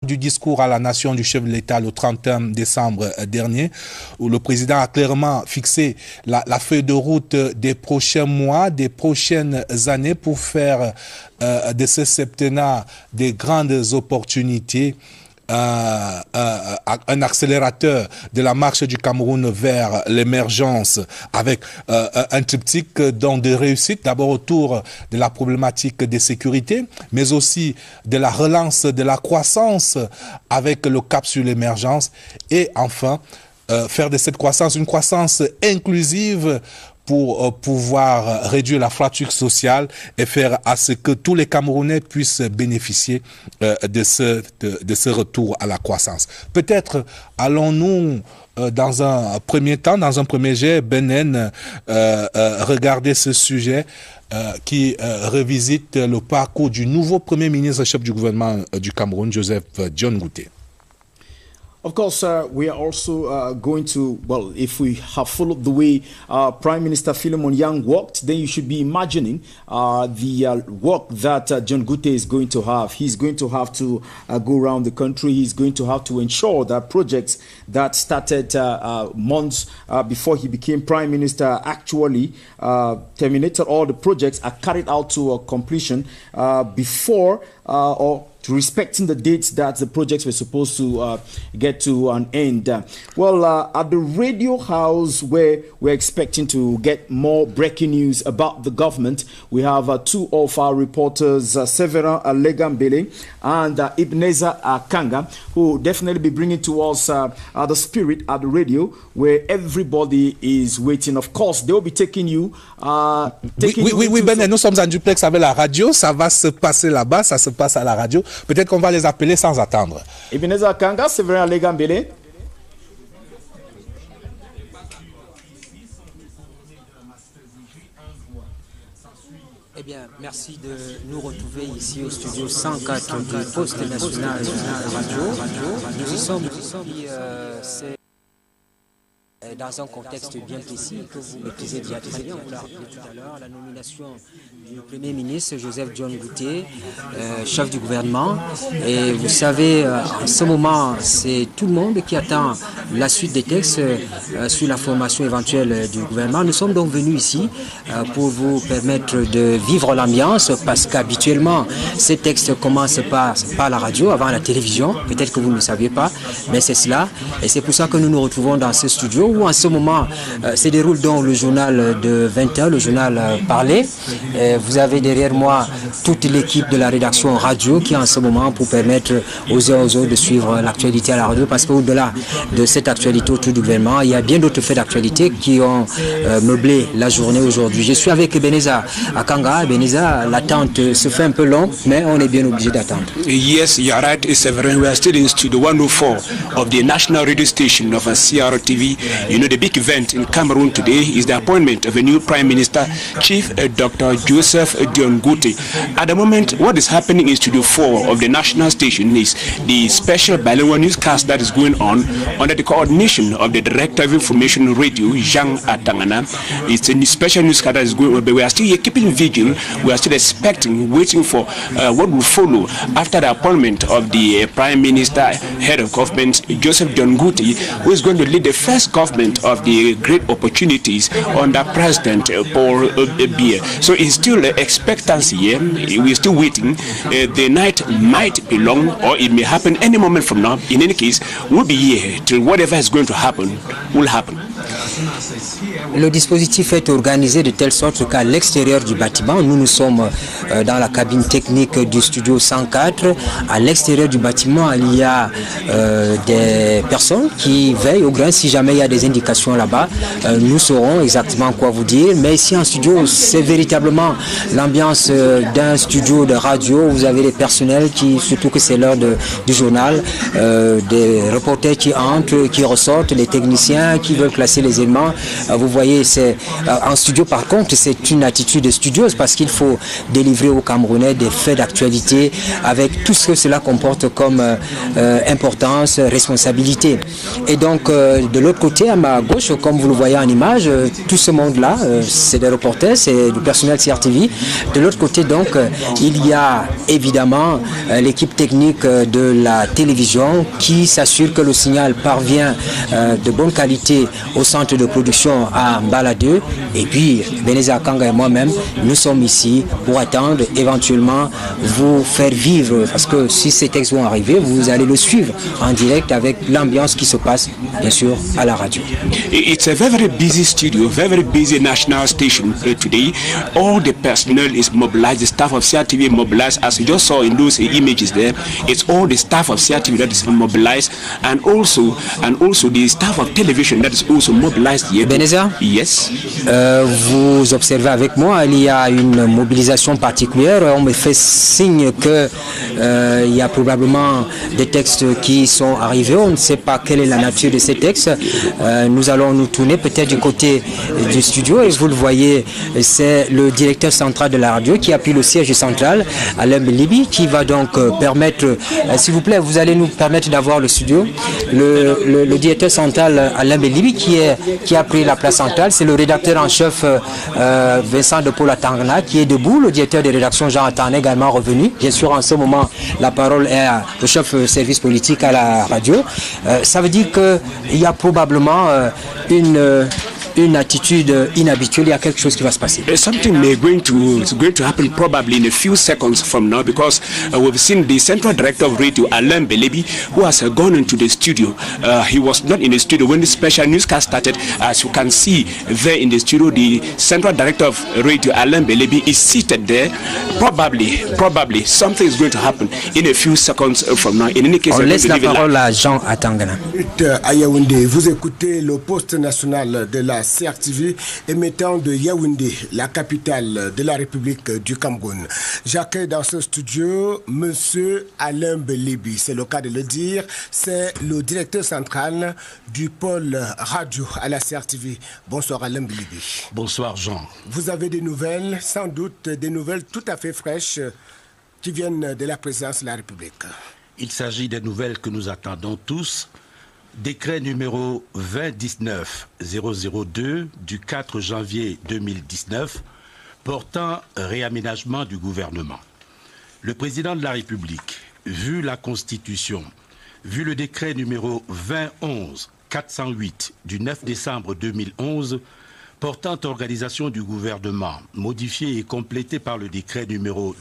Du discours à la nation du chef de l'État le 31 décembre dernier, où le président a clairement fixé la feuille de route des prochains mois, des prochaines années pour faire de ce septennat des grandes opportunités, un accélérateur de la marche du Cameroun vers l'émergence avec un triptyque de réussite, d'abord autour de la problématique de sécurité, mais aussi de la relance de la croissance avec le cap sur l'émergence et enfin faire de cette croissance une croissance inclusive pour pouvoir réduire la fracture sociale et faire à ce que tous les Camerounais puissent bénéficier de ce retour à la croissance. Peut-être allons-nous dans un premier temps, dans un premier jet, Benen, regarder ce sujet qui revisite le parcours du nouveau Premier ministre chef du gouvernement du Cameroun, Joseph John Ngouté. Of course, we are also going to, well, if we have followed the way Prime Minister Philemon Yang walked, then you should be imagining the work that John Ngouté is going to have. He's going to have to go around the country. He's going to have to ensure that projects that started months before he became Prime Minister actually terminated. All the projects are carried out to completion before or respecting the dates that the projects were supposed to get to an end. At the radio house where we're expecting to get more breaking news about the government, we have two of our reporters, Severin Legambele and Ebenezer Kanga, who will definitely be bringing to us the spirit at the radio where everybody is waiting. Of course, they will be taking you... Oui, Ben, nous sommes en duplex avec la radio, ça va se passer là-bas, ça se passe à la radio. Peut-être qu'on va les appeler sans attendre. Ebenezer Kanga, Severin Legambele. Eh bien, merci de nous retrouver ici au studio 104 du Poste National Radio. Nous y sommes dans un contexte bien précis que vous maîtrisez déjà très bien. Vous l'avez rappelé tout à l'heure, la nomination du Premier ministre Joseph John Ngouté, chef du gouvernement. Et vous savez, en ce moment, c'est tout le monde qui attend la suite des textes sur la formation éventuelle du gouvernement. Nous sommes donc venus ici pour vous permettre de vivre l'ambiance parce qu'habituellement, ces textes commencent par la radio, avant la télévision. Peut-être que vous ne le saviez pas, mais c'est cela. Et c'est pour ça que nous nous retrouvons dans ce studio où en ce moment se déroule donc le journal de 20h, le journal Parler. Vous avez derrière moi toute l'équipe de la rédaction radio qui est en ce moment pour permettre aux uns aux autres de suivre l'actualité à la radio parce qu'au-delà de cette actualité autour du gouvernement, il y a bien d'autres faits d'actualité qui ont meublé la journée aujourd'hui. Je suis avec Ebenezer Akanga. Ebenezer, l'attente se fait un peu longue, mais on est bien obligé d'attendre. Yes, you are right, Severin. We are still in Studio 104 of the National Radio Station of CRTV. You know, the big event in Cameroon today is the appointment of a new Prime Minister, Chief Dr. Joseph John Ngouté. At the moment, what is happening in Studio 4 of the national station is the special bilingual newscast that is going on under the coordination of the Director of Information Radio, Jean Atangana. It's a special newscast that is going on, but we are still here keeping vigil. We are still expecting, waiting for what will follow after the appointment of the Prime Minister, Head of Government, Joseph John Ngouté, who is going to lead the first government of the great opportunities under President Paul Biya. So it's still expectancy here. We're still waiting. The night might be long or it may happen any moment from now. In any case, we'll be here till whatever is going to happen will happen. Le dispositif est organisé de telle sorte qu'à l'extérieur du bâtiment, nous sommes dans la cabine technique du studio 104. À l'extérieur du bâtiment, il y a des personnes qui veillent au grain. Si jamais il y a des indications là-bas, nous saurons exactement quoi vous dire. Mais ici en studio, c'est véritablement l'ambiance d'un studio de radio. Vous avez les personnels qui, surtout que c'est l'heure du journal, des reporters qui entrent, qui ressortent, les techniciens qui veulent classer les éléments. Vous voyez, c'est en studio par contre, c'est une attitude studieuse parce qu'il faut délivrer aux Camerounais des faits d'actualité avec tout ce que cela comporte comme importance, responsabilité. Et donc, de l'autre côté, côté, à ma gauche, comme vous le voyez en image, tout ce monde-là, c'est des reporters, c'est du personnel CRTV. De l'autre côté, donc, il y a évidemment l'équipe technique de la télévision qui s'assure que le signal parvient de bonne qualité au centre de production à Mbala2. Et puis, Beneza Kanga et moi-même, nous sommes ici pour attendre, éventuellement, vous faire vivre. Parce que si ces textes vont arriver, vous allez le suivre en direct avec l'ambiance qui se passe, bien sûr, à la radio. It's a very busy studio, very busy national station today. All the personnel is mobilized, the staff of CRTV mobilized, as you just saw in those images there. It's all the staff of CRTV that is mobilized, and also the staff of television that is also mobilized here. Beneza? Yes. Vous observez avec moi, il y a une mobilisation particulière. On me fait signe que il y a probablement des textes qui sont arrivés. On ne sait pas quelle est la nature de ces textes. Nous allons nous tourner peut-être du côté du studio et vous le voyez, c'est le directeur central de la radio qui appuie le siège central, Alain Belibi, qui va donc permettre, s'il vous plaît, vous allez nous permettre d'avoir le studio. Le directeur central, Alain Belibi, qui a pris la place centrale, c'est le rédacteur en chef Vincent de Paul Atangana qui est debout, le directeur de rédaction Jean Atangana également revenu. Bien sûr, en ce moment, la parole est au chef service politique à la radio. Ça veut dire qu'il y a probablement une attitude inhabituelle, il y a quelque chose qui va se passer. Something is going to happen probably in a few seconds from now, because we've seen the central director of radio, Alain Belebi, who has gone into the studio. He was not in the studio when the special newscast started. As you can see there in the studio, the central director of radio, Alain Belebi, is seated there. Probably something is going to happen in a few seconds from now. In any case, on laisse la parole à Jean Atangana. À Yaoundé, vous écoutez le poste national de la CRTV émettant de Yaoundé, la capitale de la République du Cameroun. J'accueille dans ce studio Monsieur Alain Belebi, c'est le cas de le dire, c'est le directeur central du pôle radio à la CRTV. Bonsoir Alain Belebi. Bonsoir Jean. Vous avez des nouvelles, sans doute des nouvelles tout à fait fraîches qui viennent de la présidence de la République. Il s'agit des nouvelles que nous attendons tous. Décret numéro 2019-002 du 4 janvier 2019 portant réaménagement du gouvernement. Le président de la République, vu la Constitution, vu le décret numéro 2011-408 du 9 décembre 2011 portant organisation du gouvernement, modifié et complété par le décret numéro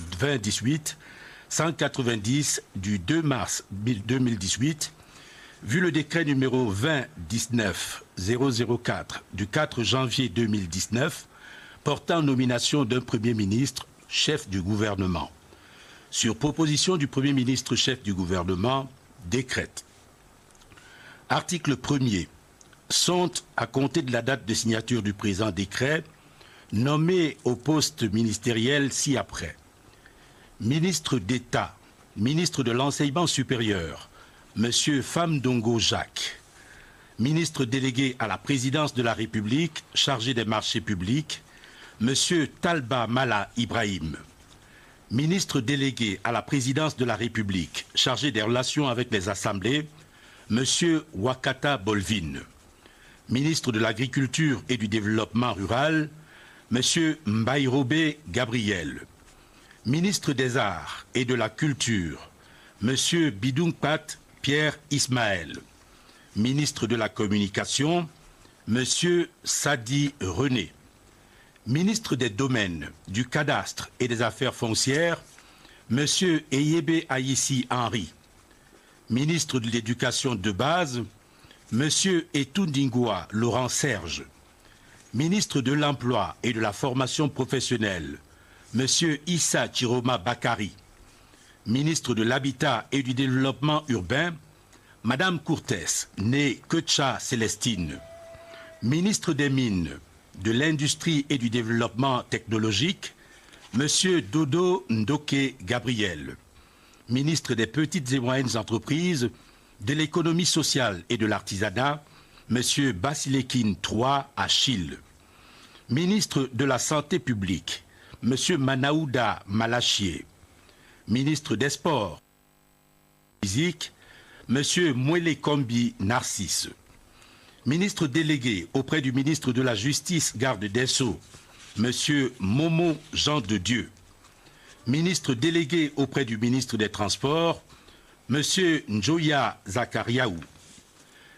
2018-190 du 2 mars 2018, vu le décret numéro 2019-004 du 4 janvier 2019 portant nomination d'un Premier ministre chef du gouvernement. Sur proposition du Premier ministre chef du gouvernement, décrète. Article 1er. Sont, à compter de la date de signature du présent décret, nommés au poste ministériel ci-après. Ministre d'État, ministre de l'Enseignement supérieur, Monsieur Famdongo Jacques, ministre délégué à la présidence de la République, chargé des marchés publics, Monsieur Talba Mala Ibrahim, ministre délégué à la présidence de la République, chargé des relations avec les assemblées, Monsieur Wakata Bolvin, ministre de l'Agriculture et du Développement rural, Monsieur Mbaïrobe Gabriel, ministre des Arts et de la Culture, Monsieur Bidungpat Pierre Ismaël, ministre de la Communication, Monsieur Sadi René, ministre des Domaines, du Cadastre et des Affaires foncières, Monsieur Eyebe Aïssi Henri, ministre de l'Éducation de base, Monsieur Etundingua Laurent Serge, ministre de l'Emploi et de la Formation professionnelle, Monsieur Issa Chiroma Bakari, ministre de l'Habitat et du Développement urbain, Madame Courtès, née Ketcha Célestine, ministre des Mines, de l'Industrie et du Développement technologique, Monsieur Dodo Ndoke Gabriel, ministre des Petites et Moyennes Entreprises, de l'Économie sociale et de l'Artisanat, Monsieur Basilekin III Achille, ministre de la Santé publique, Monsieur Manaouda Malachier, ministre des Sports physiques, Monsieur Mwele Kombi Narcisse, Ministre délégué auprès du ministre de la Justice, garde des Sceaux, M. Momo Jean de Dieu. Ministre délégué auprès du ministre des Transports, M. Njoya Zakariaou.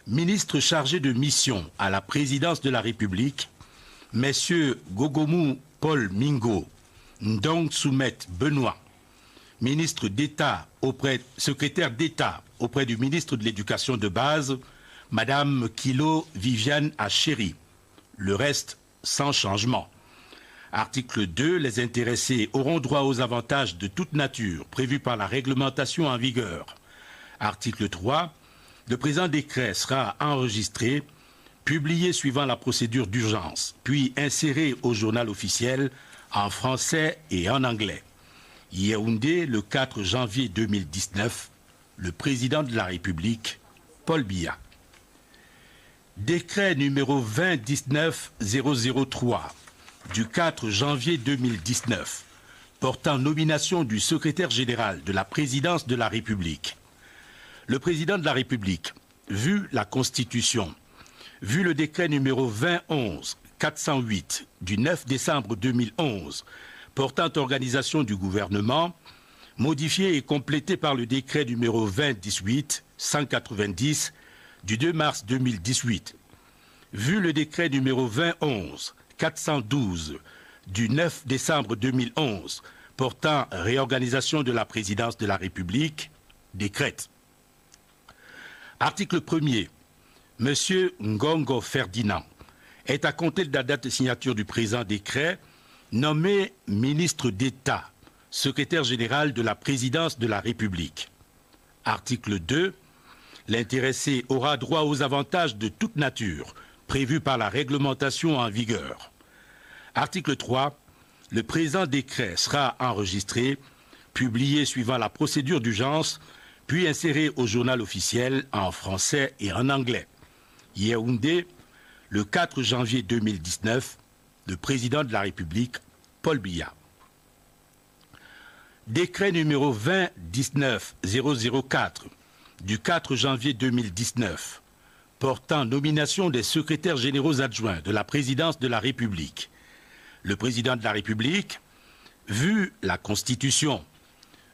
Ministre chargé de mission à la présidence de la République, M. Gogomu Paul Mingo, Ndong Soumet Benoît. Ministre d'État secrétaire d'État auprès du ministre de l'Éducation de base, Madame Kilo Viviane Achéry. Le reste sans changement. Article 2. Les intéressés auront droit aux avantages de toute nature prévus par la réglementation en vigueur. Article 3. Le présent décret sera enregistré, publié suivant la procédure d'urgence, puis inséré au journal officiel en français et en anglais. Yaoundé, le 4 janvier 2019, le président de la République, Paul Biya. Décret numéro 20-19-003 du 4 janvier 2019 portant nomination du secrétaire général de la présidence de la République. Le président de la République, vu la Constitution, vu le décret numéro 2011-408 du 9 décembre 2011 portant organisation du gouvernement, modifié et complété par le décret numéro 2018-190 du 2 mars 2018, vu le décret numéro 2011-412 du 9 décembre 2011 portant réorganisation de la présidence de la République, décrète. Article 1er. M. Ngongo Ferdinand est à compter de la date de signature du présent décret nommé ministre d'État, secrétaire général de la présidence de la République. Article 2. L'intéressé aura droit aux avantages de toute nature prévus par la réglementation en vigueur. Article 3. Le présent décret sera enregistré, publié suivant la procédure d'urgence, puis inséré au journal officiel en français et en anglais. Yaoundé, le 4 janvier 2019, le président de la République, Paul Biya. Décret numéro 20-19-004 du 4 janvier 2019 portant nomination des secrétaires généraux adjoints de la présidence de la République. Le président de la République, vu la Constitution,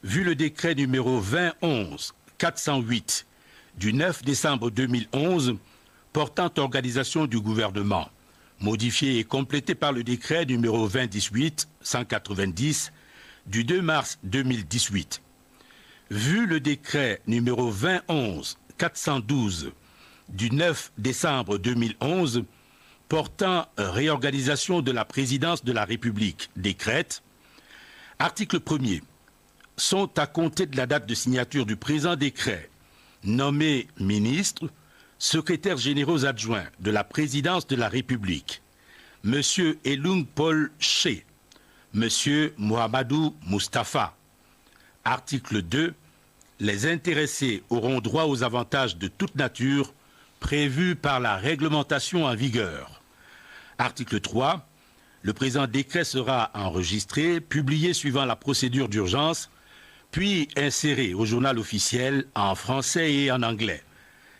vu le décret numéro 2011-408 du 9 décembre 2011 portant organisation du gouvernement, modifié et complété par le décret numéro 2018-190 du 2 mars 2018, vu le décret numéro 2011-412 du 9 décembre 2011 portant réorganisation de la présidence de la République, décrète. Article 1er. Sont à compter de la date de signature du présent décret nommés ministres, secrétaires généraux adjoints de la présidence de la République, M. Elung Paul Ché, M. Mohamedou Moustapha. Article 2. Les intéressés auront droit aux avantages de toute nature prévus par la réglementation en vigueur. Article 3. Le présent décret sera enregistré, publié suivant la procédure d'urgence, puis inséré au journal officiel en français et en anglais.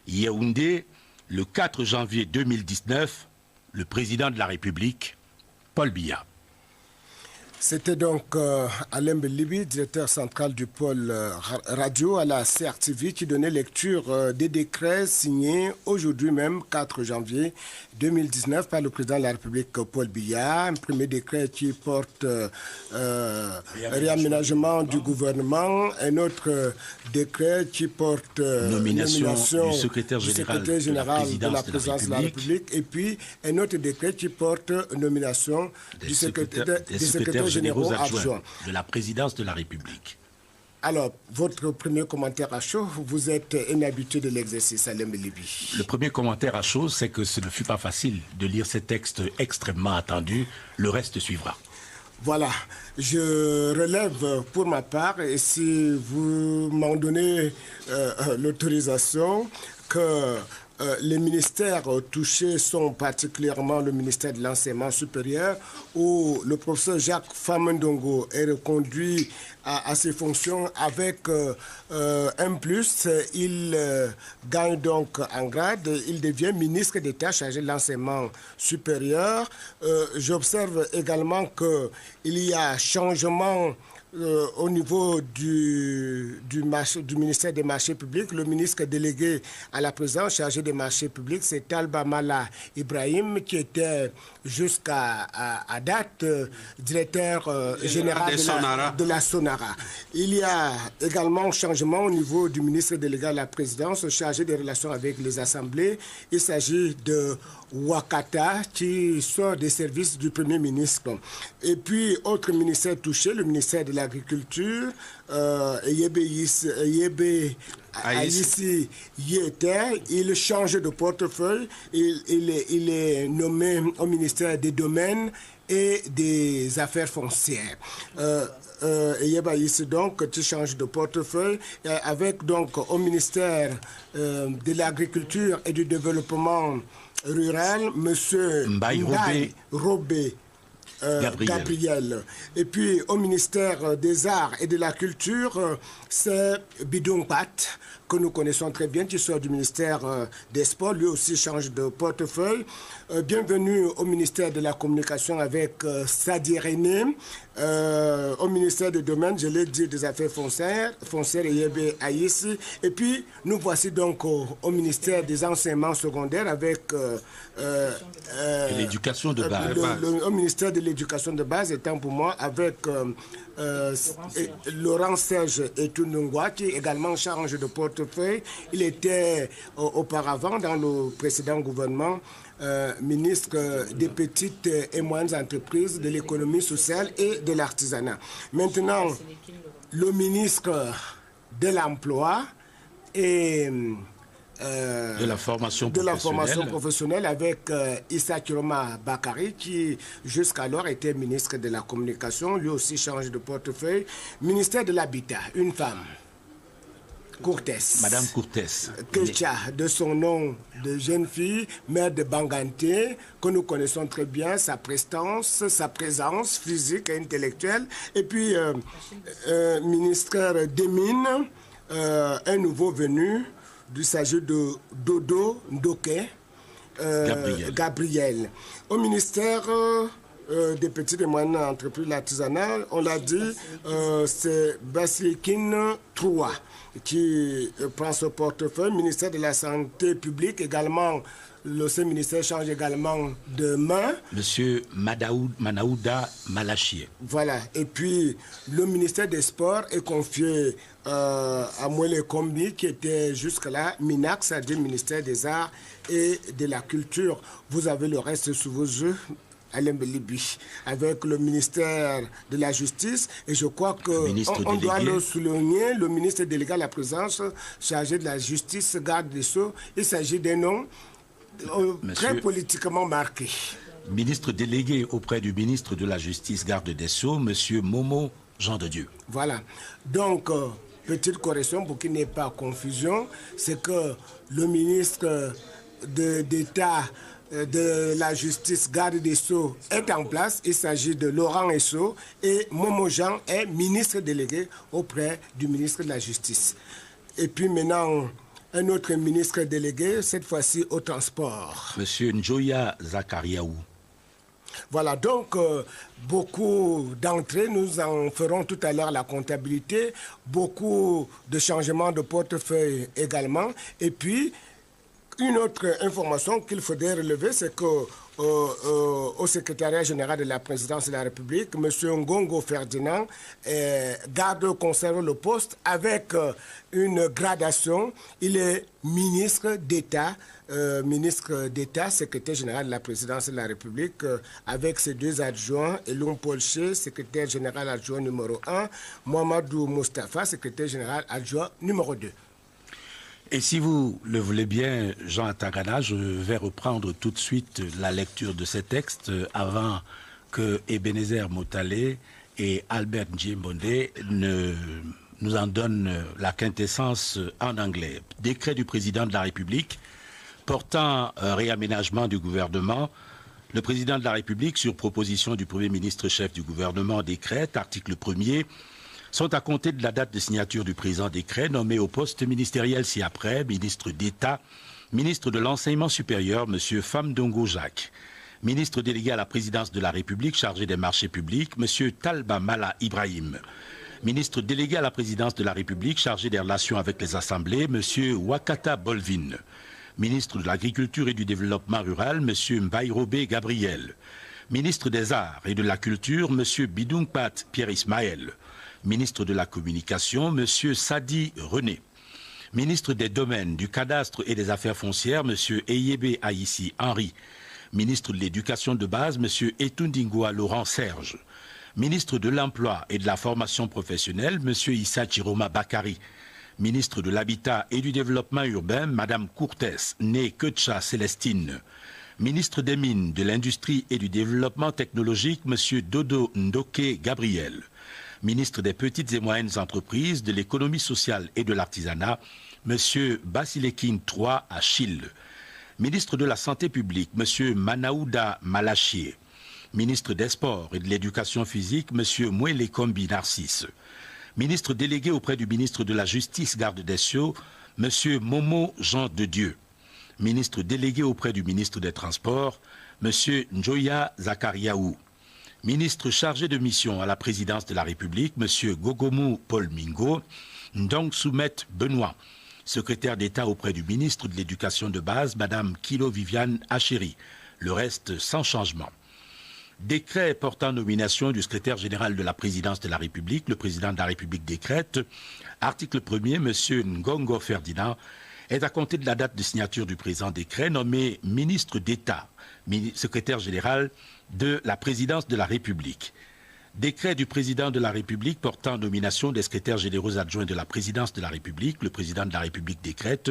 Yaoundé, le 4 janvier 2019, le président de la République, Paul Biya. C'était donc Alain Belibi, directeur central du pôle radio à la CRTV, qui donnait lecture des décrets signés aujourd'hui même, 4 janvier 2019, par le président de la République, Paul Biya. Un premier décret qui porte réaménagement du gouvernement, un autre décret qui porte nomination du secrétaire général de la présidence de la République, et puis un autre décret qui porte nomination du secrétaire généraux adjoints de la présidence de la République. Alors, votre premier commentaire à chaud, vous êtes inhabitué de l'exercice, Alain Belibi. Le premier commentaire à chaud, c'est que ce ne fut pas facile de lire ces textes extrêmement attendus. Le reste suivra. Voilà, je relève pour ma part, et si vous m'en donnez l'autorisation, que les ministères touchés sont particulièrement le ministère de l'enseignement supérieur, où le professeur Jacques Famendongo est reconduit à ses fonctions avec un plus. Il gagne donc en grade, il devient ministre d'État chargé de l'enseignement supérieur. J'observe également qu'il y a changement au niveau du ministère des marchés publics. Le ministre délégué à la présidence chargé des marchés publics, c'est Talba Mala Ibrahim, qui était jusqu'à date directeur général de la Sonara. Il y a également changement au niveau du ministre délégué à la présidence chargé des relations avec les assemblées. Il s'agit de Wakata, qui sort des services du Premier ministre. Et puis, autre ministère touché, le ministère de l'Agriculture, Yebe Aïssi Yéter, il change de portefeuille, il est nommé au ministère des Domaines et des Affaires foncières. Yebe Aïssi, donc, tu changes de portefeuille, avec donc au ministère de l'Agriculture et du Développement rural, M. Mbaye Robé Gabriel. Et puis au ministère des Arts et de la Culture, c'est Bidong Pat, que nous connaissons très bien, qui sort du ministère des Sports, lui aussi change de portefeuille. Bienvenue au ministère de la Communication avec Sadi René. Au ministère des Domaines, je l'ai dit, des Affaires foncières et Yebe Aïssi. Et puis, nous voici donc au ministère des Enseignements secondaires avec l'éducation de base. Au ministère de l'éducation de base, étant pour moi avec Laurent Serge Etunungwa, qui également change de portefeuille. Il était auparavant, dans le précédent gouvernement, ministre des petites et moyennes entreprises, de l'économie sociale et de l'artisanat. Maintenant, le ministre de l'Emploi et de la formation professionnelle avec Issa Kiroma Bakari, qui jusqu'alors était ministre de la Communication, lui aussi change de portefeuille. Ministère de l'Habitat, une femme. Courtès. Madame Courtès. Kecha, de son nom de jeune fille, mère de Banganté, que nous connaissons très bien, sa prestance, sa présence physique et intellectuelle. Et puis, ministère des Mines, un nouveau venu, il s'agit de Dodo Ndoké Gabriel. Au ministère des petites et moyennes entreprises artisanales, on l'a dit, c'est Basilikine Troua qui prend ce portefeuille. Ministère de la Santé publique également, ce ministère change également de main. Monsieur Manaouda Malachie. Voilà. Et puis, le ministère des Sports est confié à Mouele Kombi, qui était jusque-là MINAC, c'est-à-dire ministère des Arts et de la Culture. Vous avez le reste sous vos yeux, Alain Belibi, avec le ministère de la Justice. Et je crois qu'on doit le souligner, le ministre délégué à la présidence chargé de la Justice, garde des Sceaux. Il s'agit d'un nom très politiquement marqué. Ministre délégué auprès du ministre de la Justice, garde des Sceaux, monsieur Momo Jean de Dieu. Voilà. Donc, petite correction pour qu'il n'y ait pas confusion, c'est que le ministre d'État de la Justice, garde des Sceaux, est en place. Il s'agit de Laurent Esso, et Momo Jean est ministre délégué auprès du ministre de la Justice. Et puis maintenant, un autre ministre délégué, cette fois-ci au transport. Monsieur Njoya Zakariaou. Voilà, donc beaucoup d'entrées, nous en ferons tout à l'heure la comptabilité, beaucoup de changements de portefeuille également. Et puis, une autre information qu'il faudrait relever, c'est que au secrétariat général de la présidence de la République, M. Ngongo Ferdinand conserve le poste avec une gradation. Il est ministre d'État, secrétaire général de la présidence de la République, avec ses deux adjoints, Elon Polché, secrétaire général adjoint numéro 1, Mohamedou Moustapha, secrétaire général adjoint numéro 2. Et si vous le voulez bien, Jean Atagana, je vais reprendre tout de suite la lecture de ces textes avant que Ebenezer Motalé et Albert Njimbonde nous en donnent la quintessence en anglais. Décret du président de la République portant réaménagement du gouvernement, le président de la République, sur proposition du Premier ministre chef du gouvernement, décrète, article 1er, sont à compter de la date de signature du présent décret nommé au poste ministériel ci-après, ministre d'État, ministre de l'Enseignement supérieur, M. Famdongo Jacques, ministre délégué à la présidence de la République chargé des marchés publics, M. Talba Mala Ibrahim, ministre délégué à la présidence de la République chargé des relations avec les assemblées, M. Wakata Bolvin, ministre de l'Agriculture et du Développement rural, M. Mbaïrobe Gabriel, ministre des Arts et de la Culture, M. Bidungpat Pierre Ismaël, ministre de la Communication, M. Sadi René, ministre des Domaines, du Cadastre et des Affaires foncières, M. Eyebe Aïssi Henri, ministre de l'Éducation de base, M. Etundingua Laurent Serge, ministre de l'Emploi et de la Formation professionnelle, M. Issa Chiroma Bakari, ministre de l'Habitat et du Développement urbain, Mme Courtès, née Ketcha Célestine, ministre des Mines, de l'Industrie et du Développement technologique, M. Dodo Ndoke Gabriel, ministre des Petites et Moyennes Entreprises, de l'Économie sociale et de l'Artisanat, M. Basilekin III Achille, ministre de la Santé publique, M. Manaouda Malachier, ministre des Sports et de l'Éducation physique, M. Mouele Kombi Narcisse, ministre délégué auprès du ministre de la Justice, garde des Sceaux, M. Momo Jean de Dieu, ministre délégué auprès du ministre des Transports, M. Njoya Zakariaou, ministre chargé de mission à la présidence de la République, M. Gogomu Paul Mingo, Ndong Soumet Benoît, secrétaire d'État auprès du ministre de l'Éducation de base, Mme Kilo Viviane Achéry. Le reste sans changement. Décret portant nomination du secrétaire général de la présidence de la République, le président de la République décrète. Article 1er, M. Ngongo Ferdinand est à compter de la date de signature du présent décret nommé ministre d'État, secrétaire général de la présidence de la République. Décret du président de la République portant nomination des secrétaires généraux adjoints de la présidence de la République, le président de la République décrète,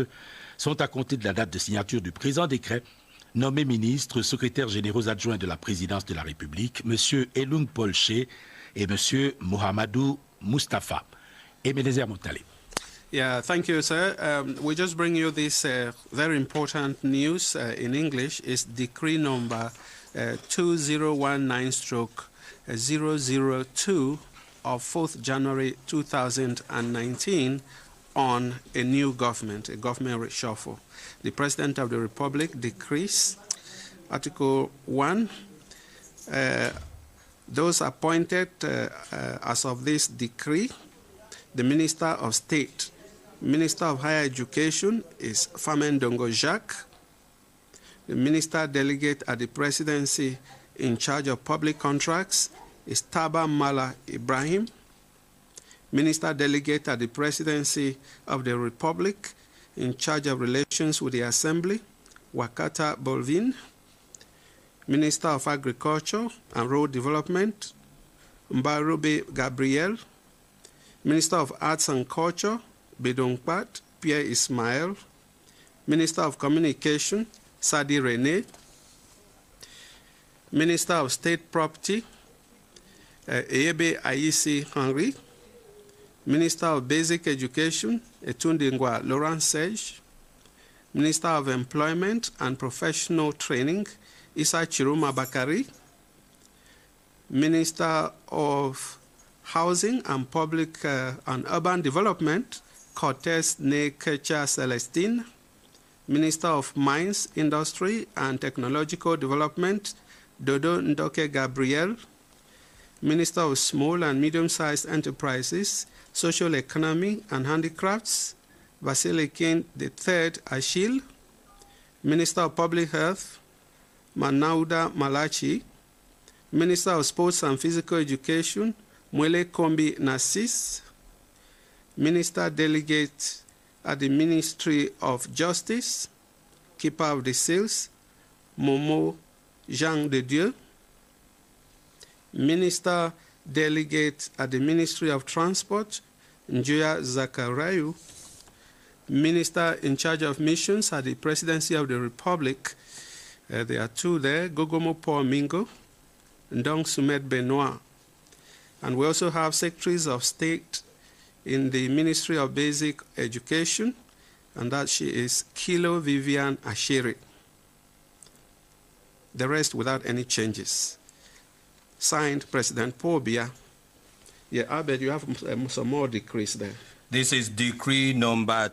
sont à compter de la date de signature du présent décret nommé ministre, secrétaire généraux adjoints de la présidence de la République, M. Elung Polche et M. Mohamedou Mustafa. Ebenezer Moutale. Yeah, thank you, sir. We just bring you this very important news in English. It's decree number 2019/002 of 4th January 2019 on a new government, a government reshuffle. The President of the Republic decrees, Article 1, those appointed as of this decree, the Minister of State, Minister of Higher Education is Famdongo Jacques, the Minister Delegate at the Presidency in charge of public contracts is Talba Mala Ibrahim, Minister Delegate at the Presidency of the Republic in charge of relations with the Assembly, Wakata Bolvin, Minister of Agriculture and Road Development, Mbarobe Gabriel, Minister of Arts and Culture, Bidungpat Pierre Ismaël, Minister of Communication, Sadi René, Minister of State Property, Eyebe Aïssi Henri, Minister of Basic Education, Etundingwa Laurent Serge, Minister of Employment and Professional Training, Issa Chiroma Bakari, Minister of Housing and Public and Urban Development, Cortez Nekecha Celestine, Minister of Mines, Industry and Technological Development, Dodo Ndoke Gabriel, Minister of Small and Medium-Sized Enterprises, Social Economy and Handicrafts, Basilekin III Achille, Minister of Public Health, Manaouda Malachi, Minister of Sports and Physical Education, Mouele Kombi Narcisse, Minister Delegate at the Ministry of Justice, Keeper of the Seals, Momo Jean de Dieu, Minister Delegate at the Ministry of Transport, Njoya Zakariaou, Minister in charge of missions at the Presidency of the Republic, there are two there, Gogomo Paul Mingo, Ndong Soumet Benoît. And we also have Secretaries of State in the Ministry of Basic Education, and that she is Kilo Vivian Ashiri. The rest without any changes. Signed, President Paul Biya. Yeah, Albert, you have some more decrees there. This is decree number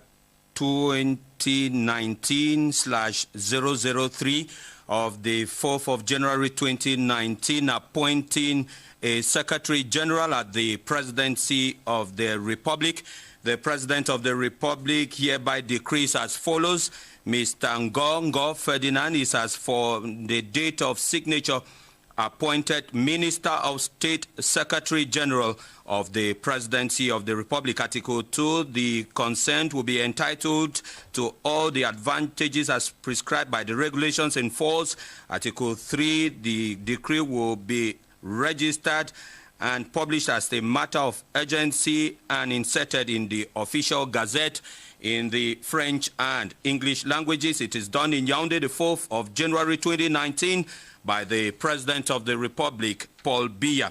2019/003 of the 4th of January 2019, appointing a Secretary General at the Presidency of the Republic. The President of the Republic hereby decrees as follows. Mr. Ngongo Ferdinand is, as for the date of signature, appointed Minister of State, Secretary General of the Presidency of the Republic. Article 2, the consent will be entitled to all the advantages as prescribed by the regulations in force. Article 3, the decree will be registered and published as a matter of urgency and inserted in the official gazette in the French and English languages. It is done in Yaoundé, the 4th of January 2019, by the President of the Republic, Paul Biya.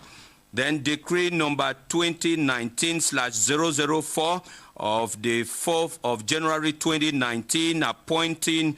Then decree number 2019/004 of the 4th of January 2019, appointing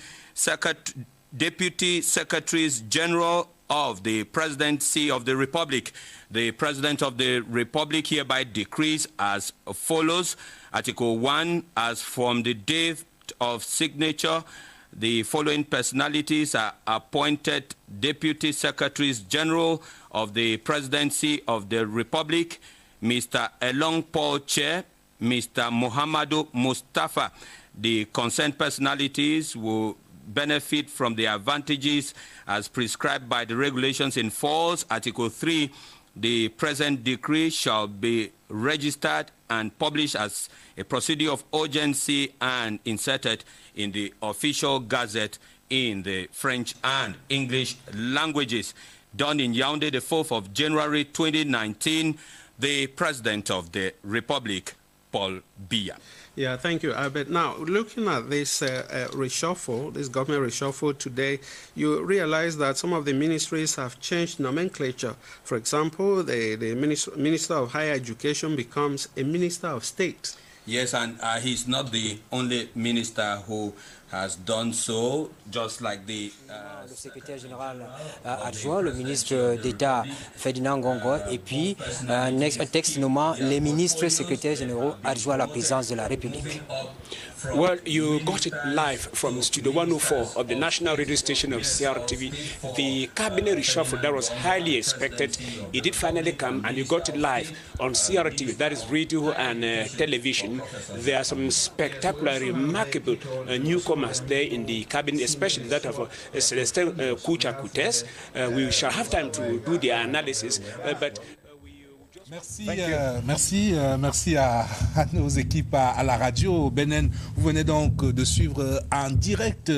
Deputy Secretaries General of the Presidency of the Republic. The President of the Republic hereby decrees as follows. Article 1, as from the date of signature, the following personalities are appointed Deputy Secretaries General of the Presidency of the Republic: Mr. Elong Paul Che, Mr. Muhammadu Mustafa. The concerned personalities will benefit from the advantages as prescribed by the regulations in force. Article 3, the present decree shall be registered and published as a procedure of urgency and inserted in the official gazette in the French and English languages. Done in Yaoundé, the 4th of January 2019, the President of the Republic, Paul Biya. Yeah, thank you, Albert. Now, looking at this reshuffle, this government reshuffle today, you realize that some of the ministries have changed nomenclature. For example, the Minister of Higher Education becomes a Minister of State. Yes, and he's not the only minister who has done so, just like the... Le secrétaire général adjoint, le ministre d'État Ferdinand Ngongo, et puis un texte nommant les ministres secrétaires généraux adjoints à la présidence de la République. Well, you got it live from Studio 104 of the national radio station of CRTV. The cabinet reshuffle that was highly expected, it did finally come, and you got it live on CRTV, that is radio and television. There are some spectacular, remarkable newcomers there in the cabinet, especially that of Celestin Koucha Koutes. We shall have time to do the analysis, but... Merci à nos équipes à la radio. Benen, vous venez donc de suivre en direct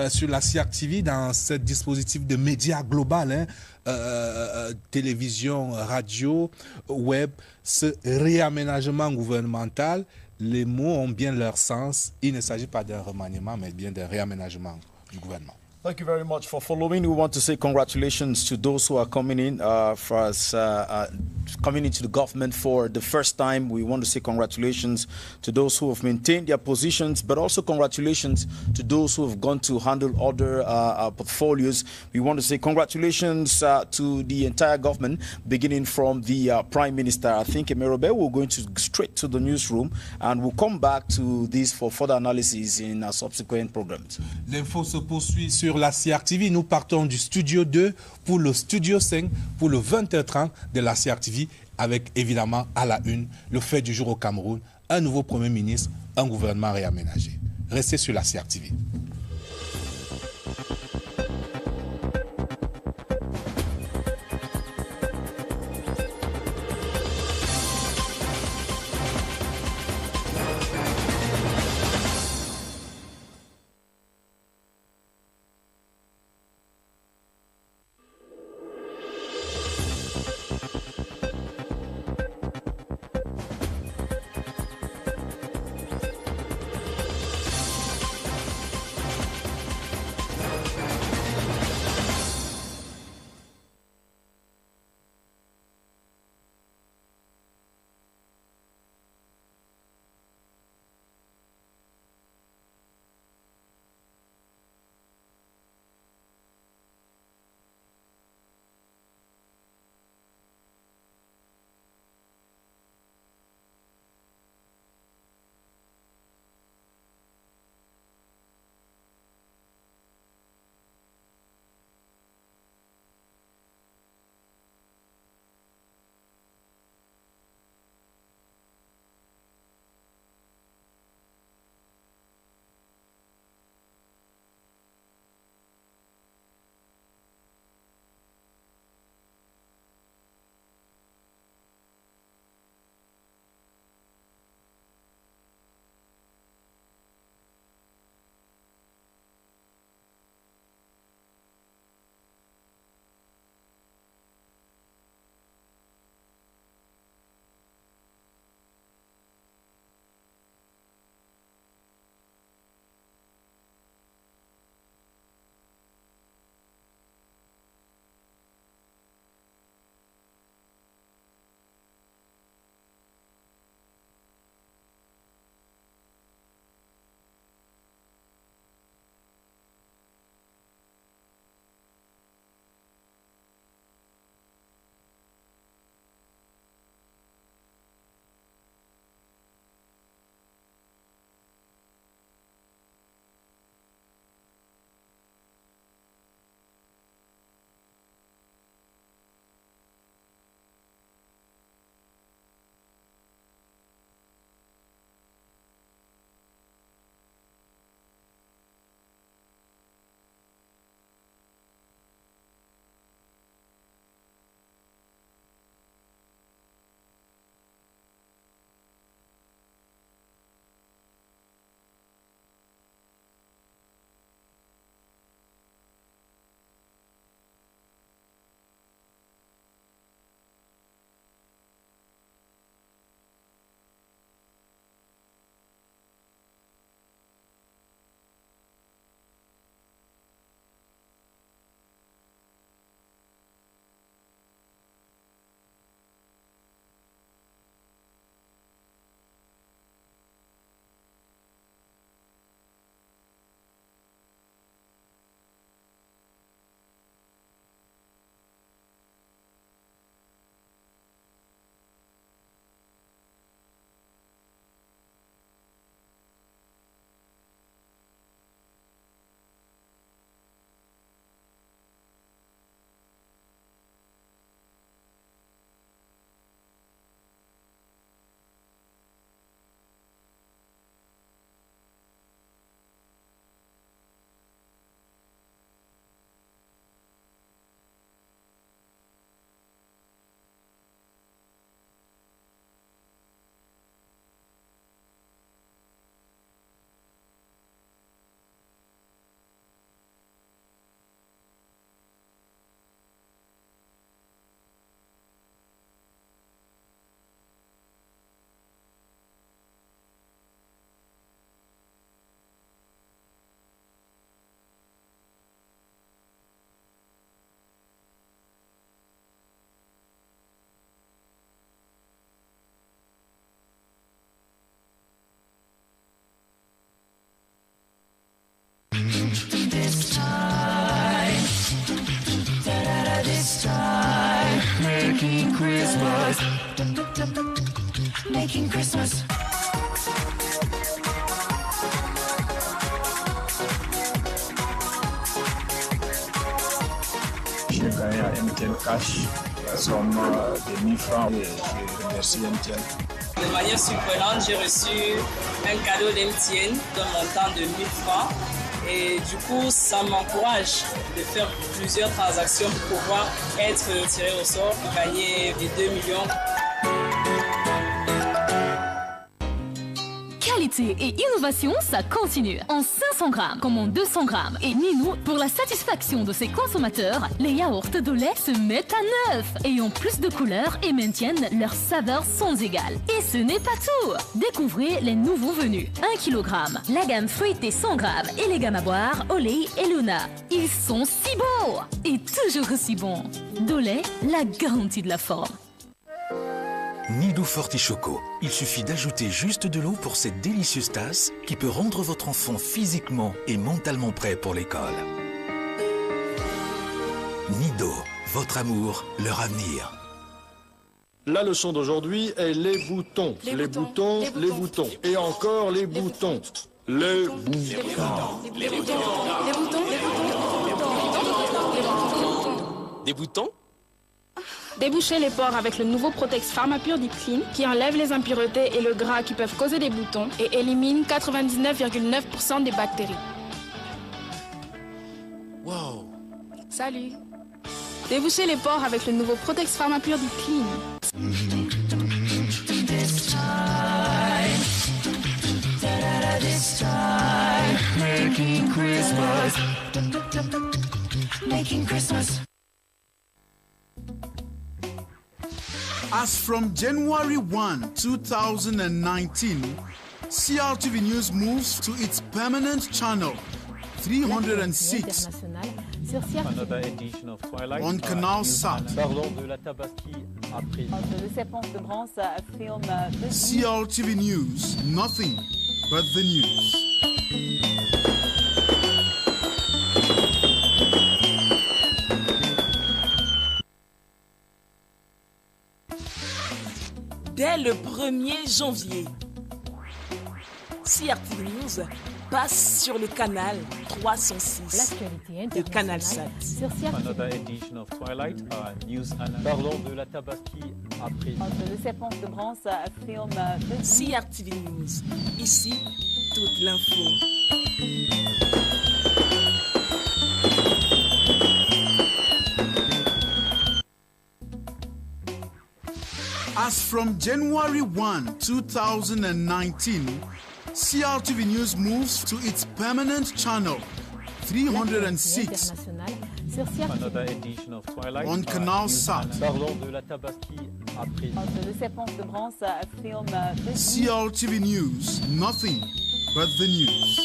sur la CRTV dans ce dispositif de médias global, télévision, radio, web, ce réaménagement gouvernemental. Les mots ont bien leur sens. Il ne s'agit pas d'un remaniement, mais bien d'un réaménagement du gouvernement. Thank you very much for following. We want to say congratulations to those who are coming in coming into the government for the first time. We want to say congratulations to those who have maintained their positions, but also congratulations to those who have gone to handle other portfolios. We want to say congratulations to the entire government, beginning from the Prime Minister. I think Emerobe, we're going to straight to the newsroom, and we'll come back to this for further analysis in our subsequent programs. L'info se poursuit sur la CRTV. Nous partons du studio 2 pour le studio 5 pour le 20h30 de la CRTV, avec évidemment à la une le fait du jour au Cameroun, un nouveau Premier ministre, un gouvernement réaménagé. Restez sur la CRTV. Making Christmas. J'ai gagné à MTN Cash, la somme de 1000 francs et je remercie MTN. De manière surprenante, j'ai reçu un cadeau d'MTN d'un montant de 1000 francs et du coup, ça m'encourage de faire plusieurs transactions pour pouvoir être tiré au sort pour gagner les 2 millions. Qualité et innovation, ça continue. En 500 grammes comme en 200 grammes. Et Ninou, pour la satisfaction de ses consommateurs, les yaourts de lait se mettent à neuf et ont plus de couleurs et maintiennent leur saveur sans égal. Et ce n'est pas tout. Découvrez les nouveaux venus. 1 kg, la gamme fruitée 100 grammes et les gammes à boire, Olé et Luna. Ils sont si beaux et toujours aussi bons. Dolé, la garantie de la forme. Nido Fortichoco. Il suffit d'ajouter juste de l'eau pour cette délicieuse tasse qui peut rendre votre enfant physiquement et mentalement prêt pour l'école. Nido, votre amour, leur avenir. La leçon d'aujourd'hui est les boutons. Les boutons, les boutons. Et encore les boutons. Les boutons. Les boutons. Les boutons. Des boutons? Débouchez les pores avec le nouveau Protex Pharmapure Deep Clean qui enlève les impuretés et le gras qui peuvent causer des boutons et élimine 99,9% des bactéries. Wow! Salut! Débouchez les pores avec le nouveau Protex Pharmapure Deep Clean. Making Christmas. As from January 1, 2019, CRTV News moves to its permanent channel, 306, Another edition of Twilight. on Canal Sat. Parlons de la Tabaski après. CRTV News, nothing but the news. Dès le 1er janvier, CRTV News passe sur le canal 306 de Canal Sat. Another edition of Twilight News. Parlons de la Tabaski après. CRTV News, ici, toute l'info. As from January 1, 2019, CRTV News moves to its permanent channel, 306, Another edition of Twilight on Canal Sat. Parlons de la Tabaski après. CRTV News, nothing but the news.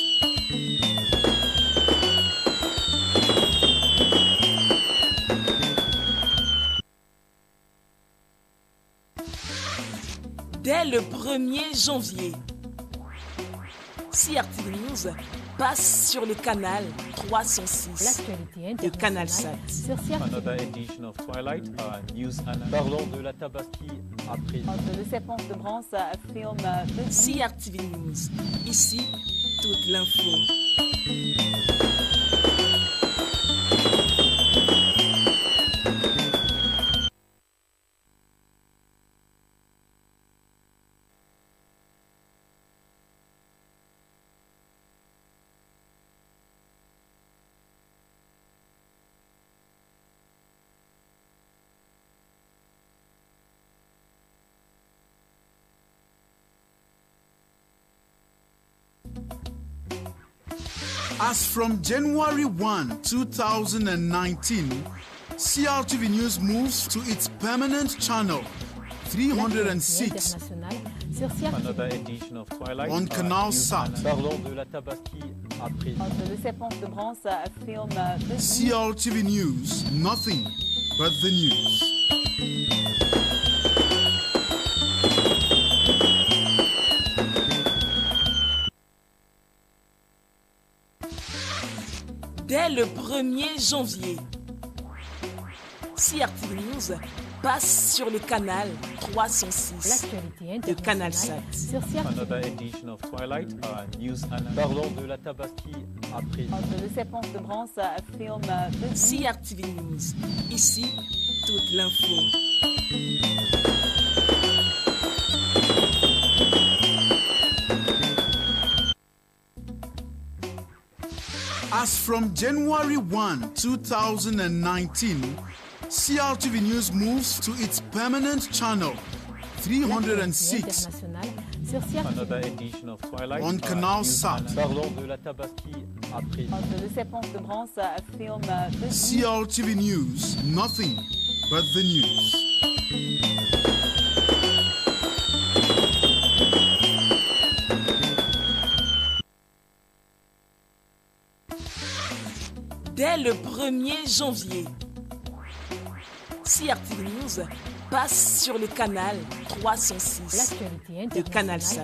Dès le 1er janvier, CRTV News passe sur le canal 306 de Canal Sat. Another edition of Twilight News. Parlons de la Tabaski après. CRTV News, ici, toute l'info. As from January 1, 2019, CRTV News moves to its permanent channel, 306, Another edition of Twilight on Canal Sat. Parlons de la Tabaski après. CRTV News, nothing but the news. Dès le 1er janvier, CRTV News passe sur le canal 306 de Canal 7. Another edition of Twilight News. Parlons de la Tabaski après. Le serpent de bronze affirme CRTV News. Ici, toute l'info. As from January 1, 2019, CRTV News moves to its permanent channel 306 Another edition of Twilight on Canal Sat. Parlons de la Tabaski après. Le serpent de bronze affirme CRTV News, nothing but the news. Dès le 1er janvier, CRTV News passe sur le canal 306 de Canal 7.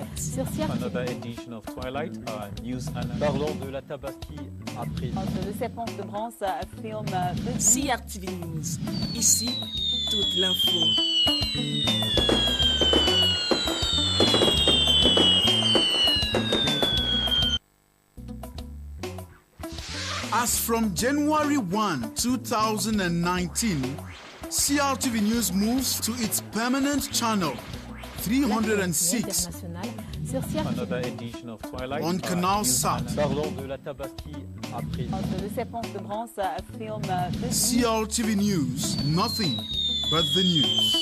Another edition of Twilight News. Parlons de la Tabaski après. Le serpent de bronze affirme CRTV News. Ici, toute l'info. As from January 1, 2019, CRTV News moves to its permanent channel 306 Another edition of Twilight on Canal Sat. Parlons de la Tabaski après. Le serpent de bronze affirme CRTV News, nothing but the news.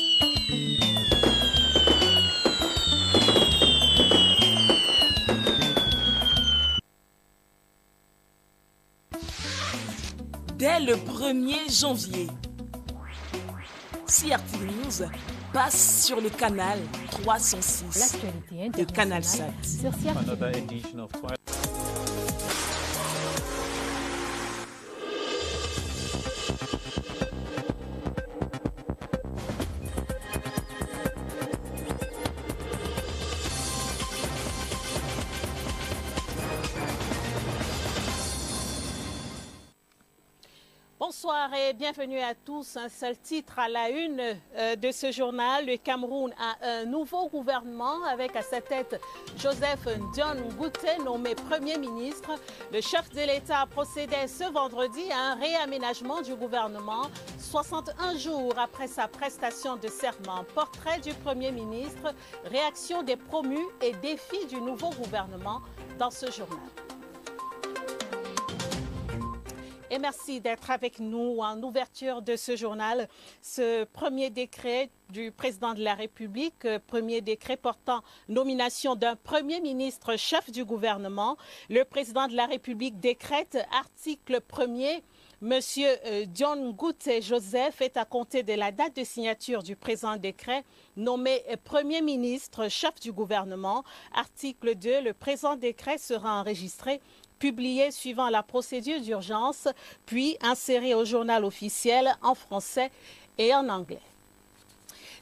Dès le 1er janvier, CRTV News passe sur le canal 306 de Canal 7. Another edition of Twilight. Bonsoir et bienvenue à tous. Un seul titre à la une de ce journal. Le Cameroun a un nouveau gouvernement avec à sa tête Joseph John Ngouté, nommé Premier ministre. Le chef de l'État procédait ce vendredi à un réaménagement du gouvernement 61 jours après sa prestation de serment. Portrait du Premier ministre, réaction des promus et défis du nouveau gouvernement dans ce journal. Et merci d'être avec nous en ouverture de ce journal. Ce premier décret du président de la République, premier décret portant nomination d'un Premier ministre chef du gouvernement. Le président de la République décrète, article 1er, Monsieur John Ngouté Joseph est à compter de la date de signature du présent décret nommé Premier ministre chef du gouvernement. Article 2, le présent décret sera enregistré, publié suivant la procédure d'urgence, puis inséré au journal officiel en français et en anglais.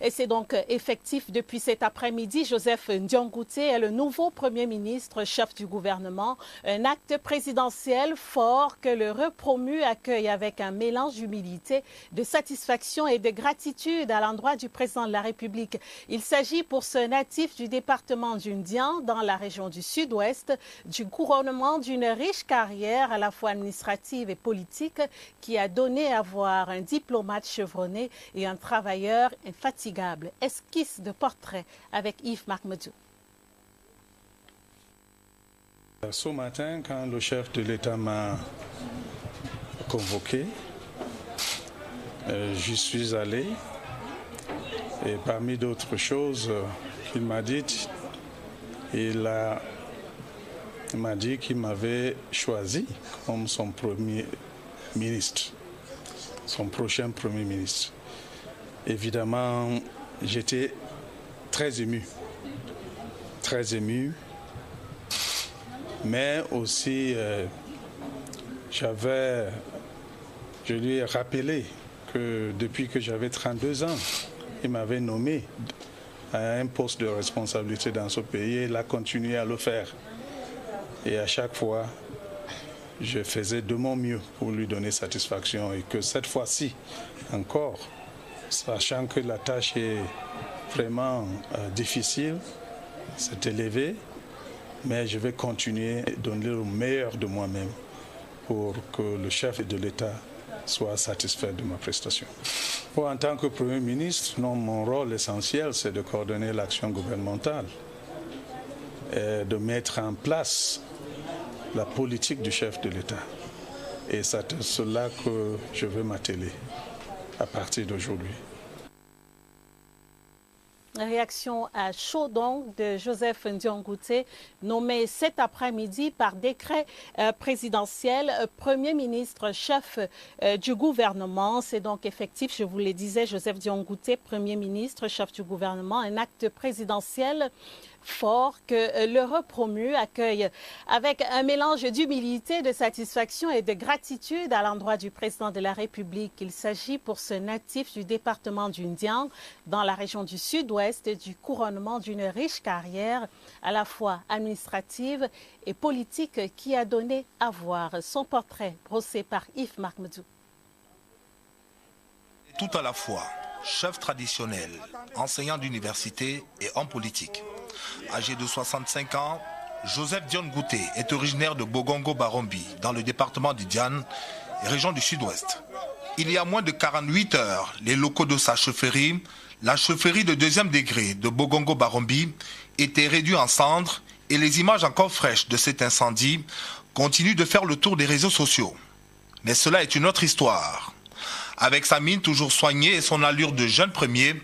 Et c'est donc effectif depuis cet après-midi. Joseph John Ngouté est le nouveau Premier ministre, chef du gouvernement. Un acte présidentiel fort que le repromu accueille avec un mélange d'humilité, de satisfaction et de gratitude à l'endroit du président de la République. Il s'agit pour ce natif du département du Ndian, dans la région du Sud-Ouest, du couronnement d'une riche carrière à la fois administrative et politique qui a donné à voir un diplomate chevronné et un travailleur infatigable. Esquisse de portrait avec Yves Marmedou. Ce matin, quand le chef de l'État m'a convoqué, j'y suis allé et parmi d'autres choses qu'il m'a dites, il m'a dit qu'il m'avait choisi comme son premier ministre, son prochain premier ministre. Évidemment, j'étais très ému, mais aussi je lui ai rappelé que depuis que j'avais 32 ans, il m'avait nommé à un poste de responsabilité dans ce pays et il a continué à le faire. Et à chaque fois, je faisais de mon mieux pour lui donner satisfaction et que cette fois-ci encore, sachant que la tâche est vraiment difficile, c'est élevé, mais je vais continuer à donner le meilleur de moi-même pour que le chef de l'État soit satisfait de ma prestation. En tant que Premier ministre, mon rôle essentiel, c'est de coordonner l'action gouvernementale et de mettre en place la politique du chef de l'État. Et c'est cela que je veux m'atteler à partir d'aujourd'hui. Réaction à chaud donc de Joseph Ndiongouté, nommé cet après-midi par décret présidentiel Premier ministre chef du gouvernement. C'est donc effectif, je vous le disais, Joseph Ndiongouté, Premier ministre chef du gouvernement, un acte présidentiel fort que le repromu accueille avec un mélange d'humilité, de satisfaction et de gratitude à l'endroit du président de la République. Il s'agit pour ce natif du département du Ndiang, dans la région du sud-ouest, du couronnement d'une riche carrière à la fois administrative et politique qui a donné à voir. Son portrait brossé par Yves Marmedou. Tout à la fois, chef traditionnel, enseignant d'université et homme politique. Âgé de 65 ans, Joseph Ndiongouté est originaire de Bogongo-Barombi, dans le département du Diane, région du sud-ouest. Il y a moins de 48 heures, les locaux de sa chefferie, la chefferie de 2e degré de Bogongo-Barombi, étaient réduits en cendres et les images encore fraîches de cet incendie continuent de faire le tour des réseaux sociaux. Mais cela est une autre histoire. Avec sa mine toujours soignée et son allure de jeune premier,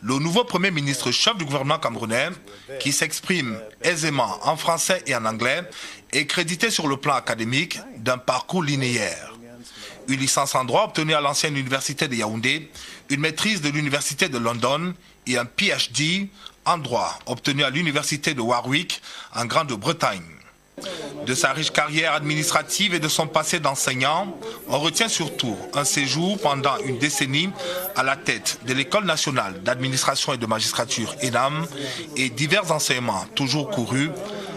le nouveau Premier ministre chef du gouvernement camerounais, qui s'exprime aisément en français et en anglais, est crédité sur le plan académique d'un parcours linéaire. Une licence en droit obtenue à l'ancienne université de Yaoundé, une maîtrise de l'université de London et un PhD en droit obtenu à l'université de Warwick en Grande-Bretagne. De sa riche carrière administrative et de son passé d'enseignant, on retient surtout un séjour pendant une décennie à la tête de l'École nationale d'administration et de magistrature ENAM et divers enseignements toujours courus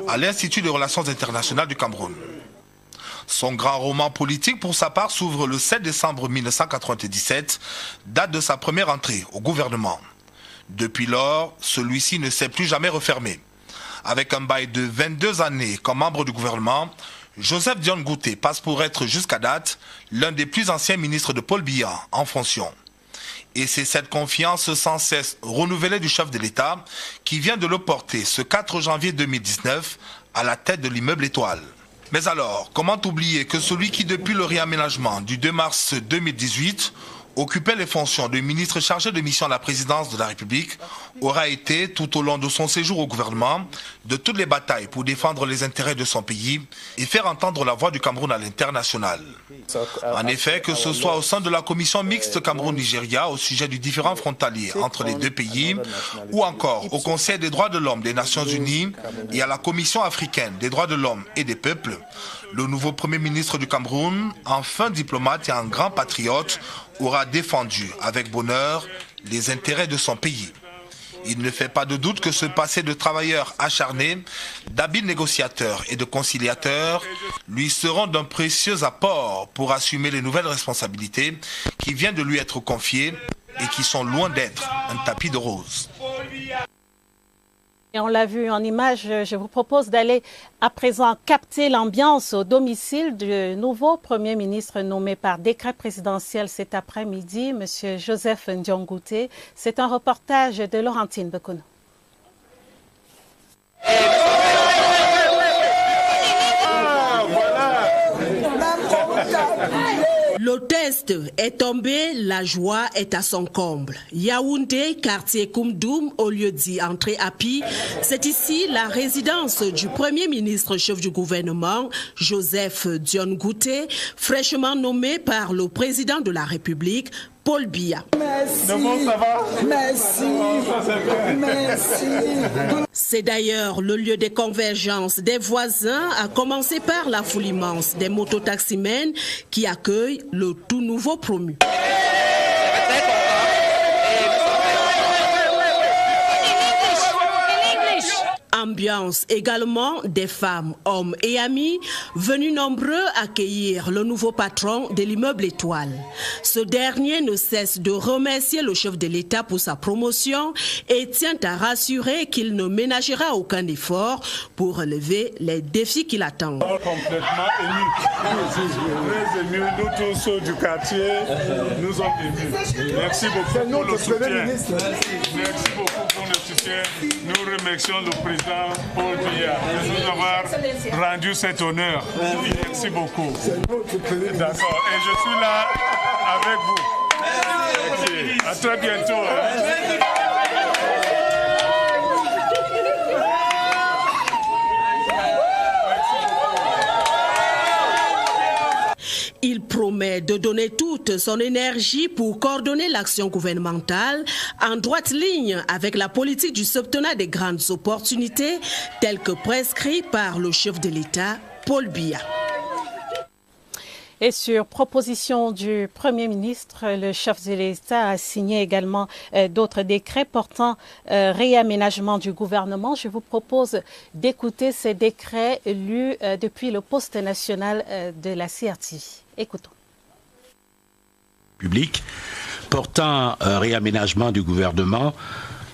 à l'Institut des relations internationales du Cameroun. Son grand roman politique, pour sa part, s'ouvre le 7 décembre 1997, date de sa première entrée au gouvernement. Depuis lors, celui-ci ne s'est plus jamais refermé. Avec un bail de 22 années comme membre du gouvernement, Joseph Ndiongouté passe pour être jusqu'à date l'un des plus anciens ministres de Paul Biya en fonction. Et c'est cette confiance sans cesse renouvelée du chef de l'État qui vient de le porter ce 4 janvier 2019 à la tête de l'immeuble Étoile. Mais alors, comment oublier que celui qui, depuis le réaménagement du 2 mars 2018, occupait les fonctions de ministre chargé de mission à la présidence de la République, aura été, tout au long de son séjour au gouvernement, de toutes les batailles pour défendre les intérêts de son pays et faire entendre la voix du Cameroun à l'international. En effet, que ce soit au sein de la commission mixte Cameroun-Nigeria au sujet du différend frontalier entre les deux pays, ou encore au Conseil des droits de l'homme des Nations Unies et à la Commission africaine des droits de l'homme et des peuples, le nouveau Premier ministre du Cameroun, un fin diplomate et un grand patriote, aura défendu avec bonheur les intérêts de son pays. Il ne fait pas de doute que ce passé de travailleur acharné, d'habile négociateur et de conciliateur lui seront d'un précieux apport pour assumer les nouvelles responsabilités qui viennent de lui être confiées et qui sont loin d'être un tapis de rose. Et on l'a vu en image, je vous propose d'aller à présent capter l'ambiance au domicile du nouveau Premier ministre nommé par décret présidentiel cet après-midi, M. Joseph Ndiongouté. C'est un reportage de Laurentine Bekono. Le test est tombé, la joie est à son comble. Yaoundé, quartier Koumdoum, au lieu d'y entrer à pied, c'est ici la résidence du Premier ministre chef du gouvernement, Joseph Ndiongouté, fraîchement nommé par le président de la République, Paul Biya. Merci. Ça va? Merci. Merci. C'est d'ailleurs le lieu de convergence des voisins, à commencer par la foule immense des mototaximens qui accueillent le tout nouveau promu. En Ambiance également des femmes, hommes et amis venus nombreux accueillir le nouveau patron de l'immeuble Étoile. Ce dernier ne cesse de remercier le chef de l'État pour sa promotion et tient à rassurer qu'il ne ménagera aucun effort pour relever les défis qui l'attendent. Complètement émus. Très émus, nous tous du quartier, nous sommes émus. Merci beaucoup pour le soutien. Merci beaucoup pour le soutien. Nous remercions le président Paul Biya de nous avoir rendu cet honneur. Merci beaucoup. D'accord. Et je suis là avec vous. Merci. À très bientôt. Il promet de donner toute son énergie pour coordonner l'action gouvernementale en droite ligne avec la politique du septennat des grandes opportunités telle que prescrit par le chef de l'État, Paul Biya. Et sur proposition du Premier ministre, le chef de l'État a signé également d'autres décrets portant réaménagement du gouvernement. Je vous propose d'écouter ces décrets lus depuis le poste national de la CRTV. Écoutons. Public portant réaménagement du gouvernement.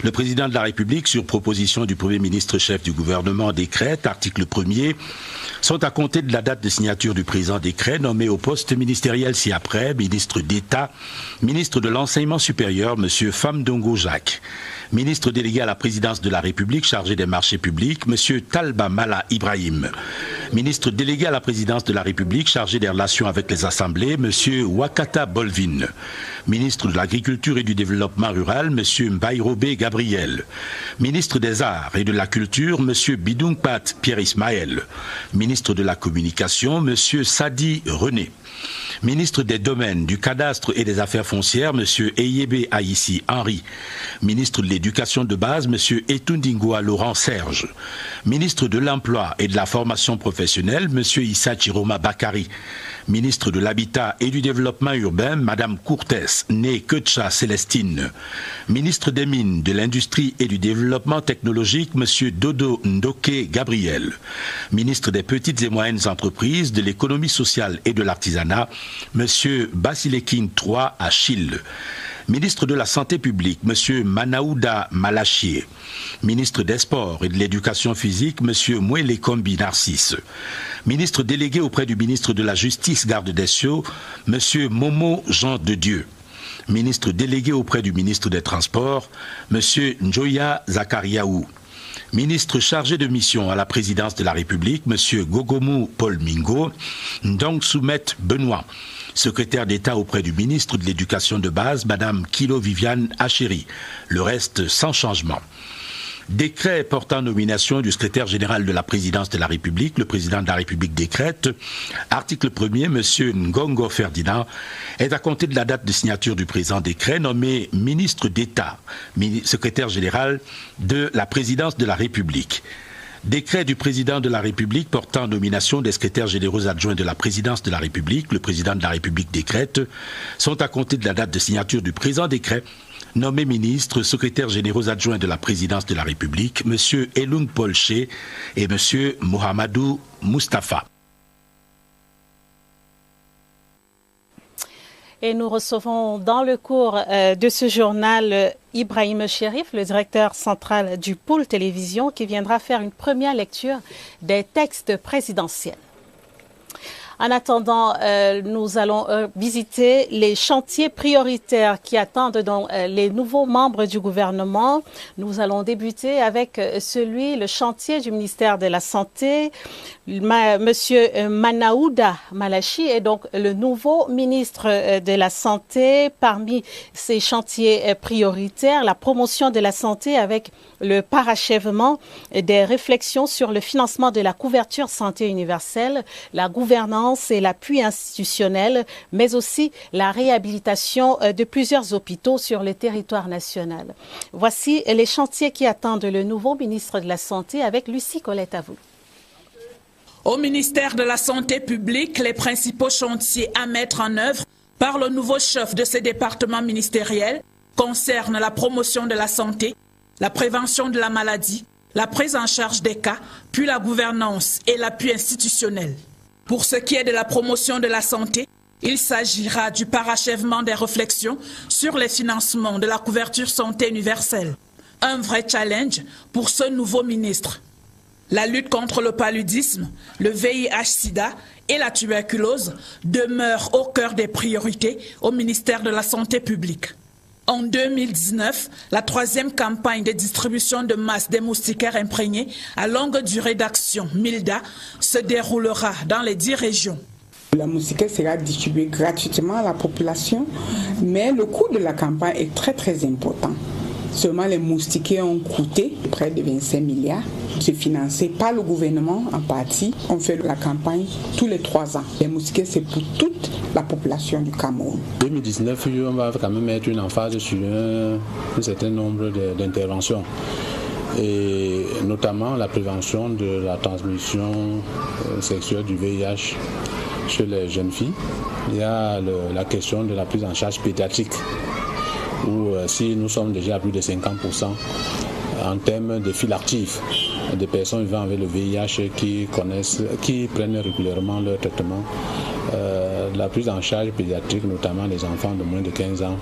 Le président de la République, sur proposition du Premier ministre chef du gouvernement, décrète, article 1er, sont à compter de la date de signature du présent décret, nommé au poste ministériel ci-après, ministre d'État, ministre de l'Enseignement supérieur, M. Famdongo Jacques, ministre délégué à la présidence de la République chargé des marchés publics, M. Talba Mala Ibrahim, ministre délégué à la présidence de la République chargé des relations avec les assemblées, M. Wakata Bolvin, ministre de l'Agriculture et du Développement rural, M. Mbaïrobe Gabriel, ministre des Arts et de la Culture, M. Bidungpat Pierre Ismaël, ministre de la Communication, M. Sadi René, ministre des Domaines, du Cadastre et des Affaires foncières, M. Eyebe Aïssi Henri, ministre de l'Éducation de base, M. Etundingoa Laurent Serge, ministre de l'Emploi et de la Formation professionnelle, M. Issa Chiroma Bakari, ministre de l'Habitat et du Développement urbain, Mme Courtès, née Ketcha Célestine, ministre des Mines, de l'Industrie et du Développement technologique, M. Dodo Ndoke Gabriel, ministre des Petites et Moyennes Entreprises, de l'Économie sociale et de l'Artisanat, M. Basilekin III Achille, ministre de la Santé publique, M. Manaouda Malachie, ministre des Sports et de l'Éducation physique, M. Mouele Kombi Narcisse, ministre délégué auprès du ministre de la Justice, garde des Sceaux, M. Momo Jean de Dieu, ministre délégué auprès du ministre des Transports, M. Njoya Zakariaou, ministre chargé de mission à la présidence de la République, M. Gogomu Paul Mingo, Ndong Soumet Benoît, secrétaire d'État auprès du ministre de l'Éducation de base, Mme Kilo Viviane Achéry. Le reste sans changement. Décret portant nomination du secrétaire général de la présidence de la République, le président de la République décrète. Article 1er, M. Ngongo Ferdinand est à compter de la date de signature du présent décret nommé ministre d'État, secrétaire général de la présidence de la République. Décret du président de la République portant nomination des secrétaires généraux adjoints de la présidence de la République, le président de la République décrète, sont à compter de la date de signature du présent décret, nommés ministres, secrétaires généraux adjoints de la présidence de la République, M. Elung Polche et M. Mohamedou Mustafa. Et nous recevons dans le cours de ce journal Ibrahim Chérif, le directeur central du pôle télévision, qui viendra faire une première lecture des textes présidentiels. En attendant, nous allons visiter les chantiers prioritaires qui attendent donc les nouveaux membres du gouvernement. Nous allons débuter avec le chantier du ministère de la Santé. Monsieur Manaouda Malachi est donc le nouveau ministre de la Santé. Parmi ces chantiers prioritaires, la promotion de la santé avec le parachèvement des réflexions sur le financement de la couverture santé universelle, la gouvernance et l'appui institutionnel, mais aussi la réhabilitation de plusieurs hôpitaux sur le territoire national. Voici les chantiers qui attendent le nouveau ministre de la Santé avec Lucie Colette à vous. Au ministère de la Santé publique, les principaux chantiers à mettre en œuvre par le nouveau chef de ce département ministériel concernent la promotion de la santé, la prévention de la maladie, la prise en charge des cas, puis la gouvernance et l'appui institutionnel. Pour ce qui est de la promotion de la santé, il s'agira du parachèvement des réflexions sur les financements de la couverture santé universelle. Un vrai challenge pour ce nouveau ministre. La lutte contre le paludisme, le VIH-Sida et la tuberculose demeurent au cœur des priorités au ministère de la Santé publique. En 2019, la 3e campagne de distribution de masse des moustiquaires imprégnés à longue durée d'action, MILDA, se déroulera dans les 10 régions. La moustiquaire sera distribuée gratuitement à la population, mais le coût de la campagne est très important. Seulement les moustiquaires ont coûté près de 25 milliards. C'est financé par le gouvernement en partie. On fait la campagne tous les 3 ans. Les moustiquaires, c'est pour toute la population du Cameroun. En 2019, on va quand même mettre une emphase sur un certain nombre d'interventions. Et notamment la prévention de la transmission sexuelle du VIH chez les jeunes filles. Il y a la question de la prise en charge pédiatrique, où si nous sommes déjà à plus de 50% en termes de fil actif, des personnes vivant avec le VIH qui prennent régulièrement leur traitement. La prise en charge pédiatrique, notamment des enfants de moins de 15 ans,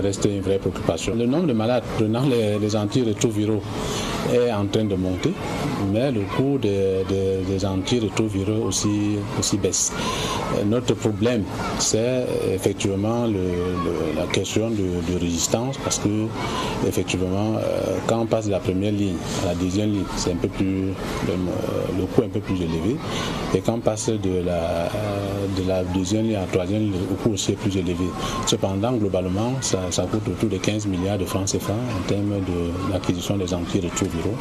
reste une vraie préoccupation. Le nombre de malades prenant les antirétroviraux est en train de monter, mais le coût des antirétroviraux aussi baisse. Notre problème, c'est effectivement la question de résistance, parce que effectivement, quand on passe de la première ligne à la deuxième ligne, c'est un peu plus le coût est un peu plus élevé, et quand on passe de la deuxième ligne à la troisième ligne, le coût aussi est plus élevé. Cependant, globalement, ça coûte autour de 15 milliards de francs CFA en termes d'acquisition des antirétroviraux.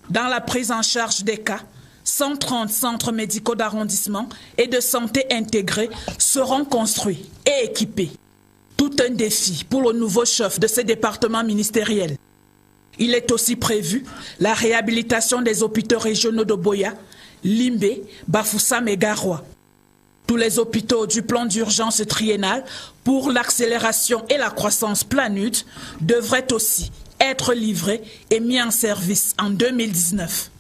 Dans la prise en charge des cas, 130 centres médicaux d'arrondissement et de santé intégrés seront construits et équipés. Tout un défi pour le nouveau chef de ce département ministériel. Il est aussi prévu la réhabilitation des hôpitaux régionaux de Boya, Limbé, Bafoussam et Garoua. Tous les hôpitaux du plan d'urgence triennal pour l'accélération et la croissance PLANUT devraient aussi être livrés et mis en service en 2019.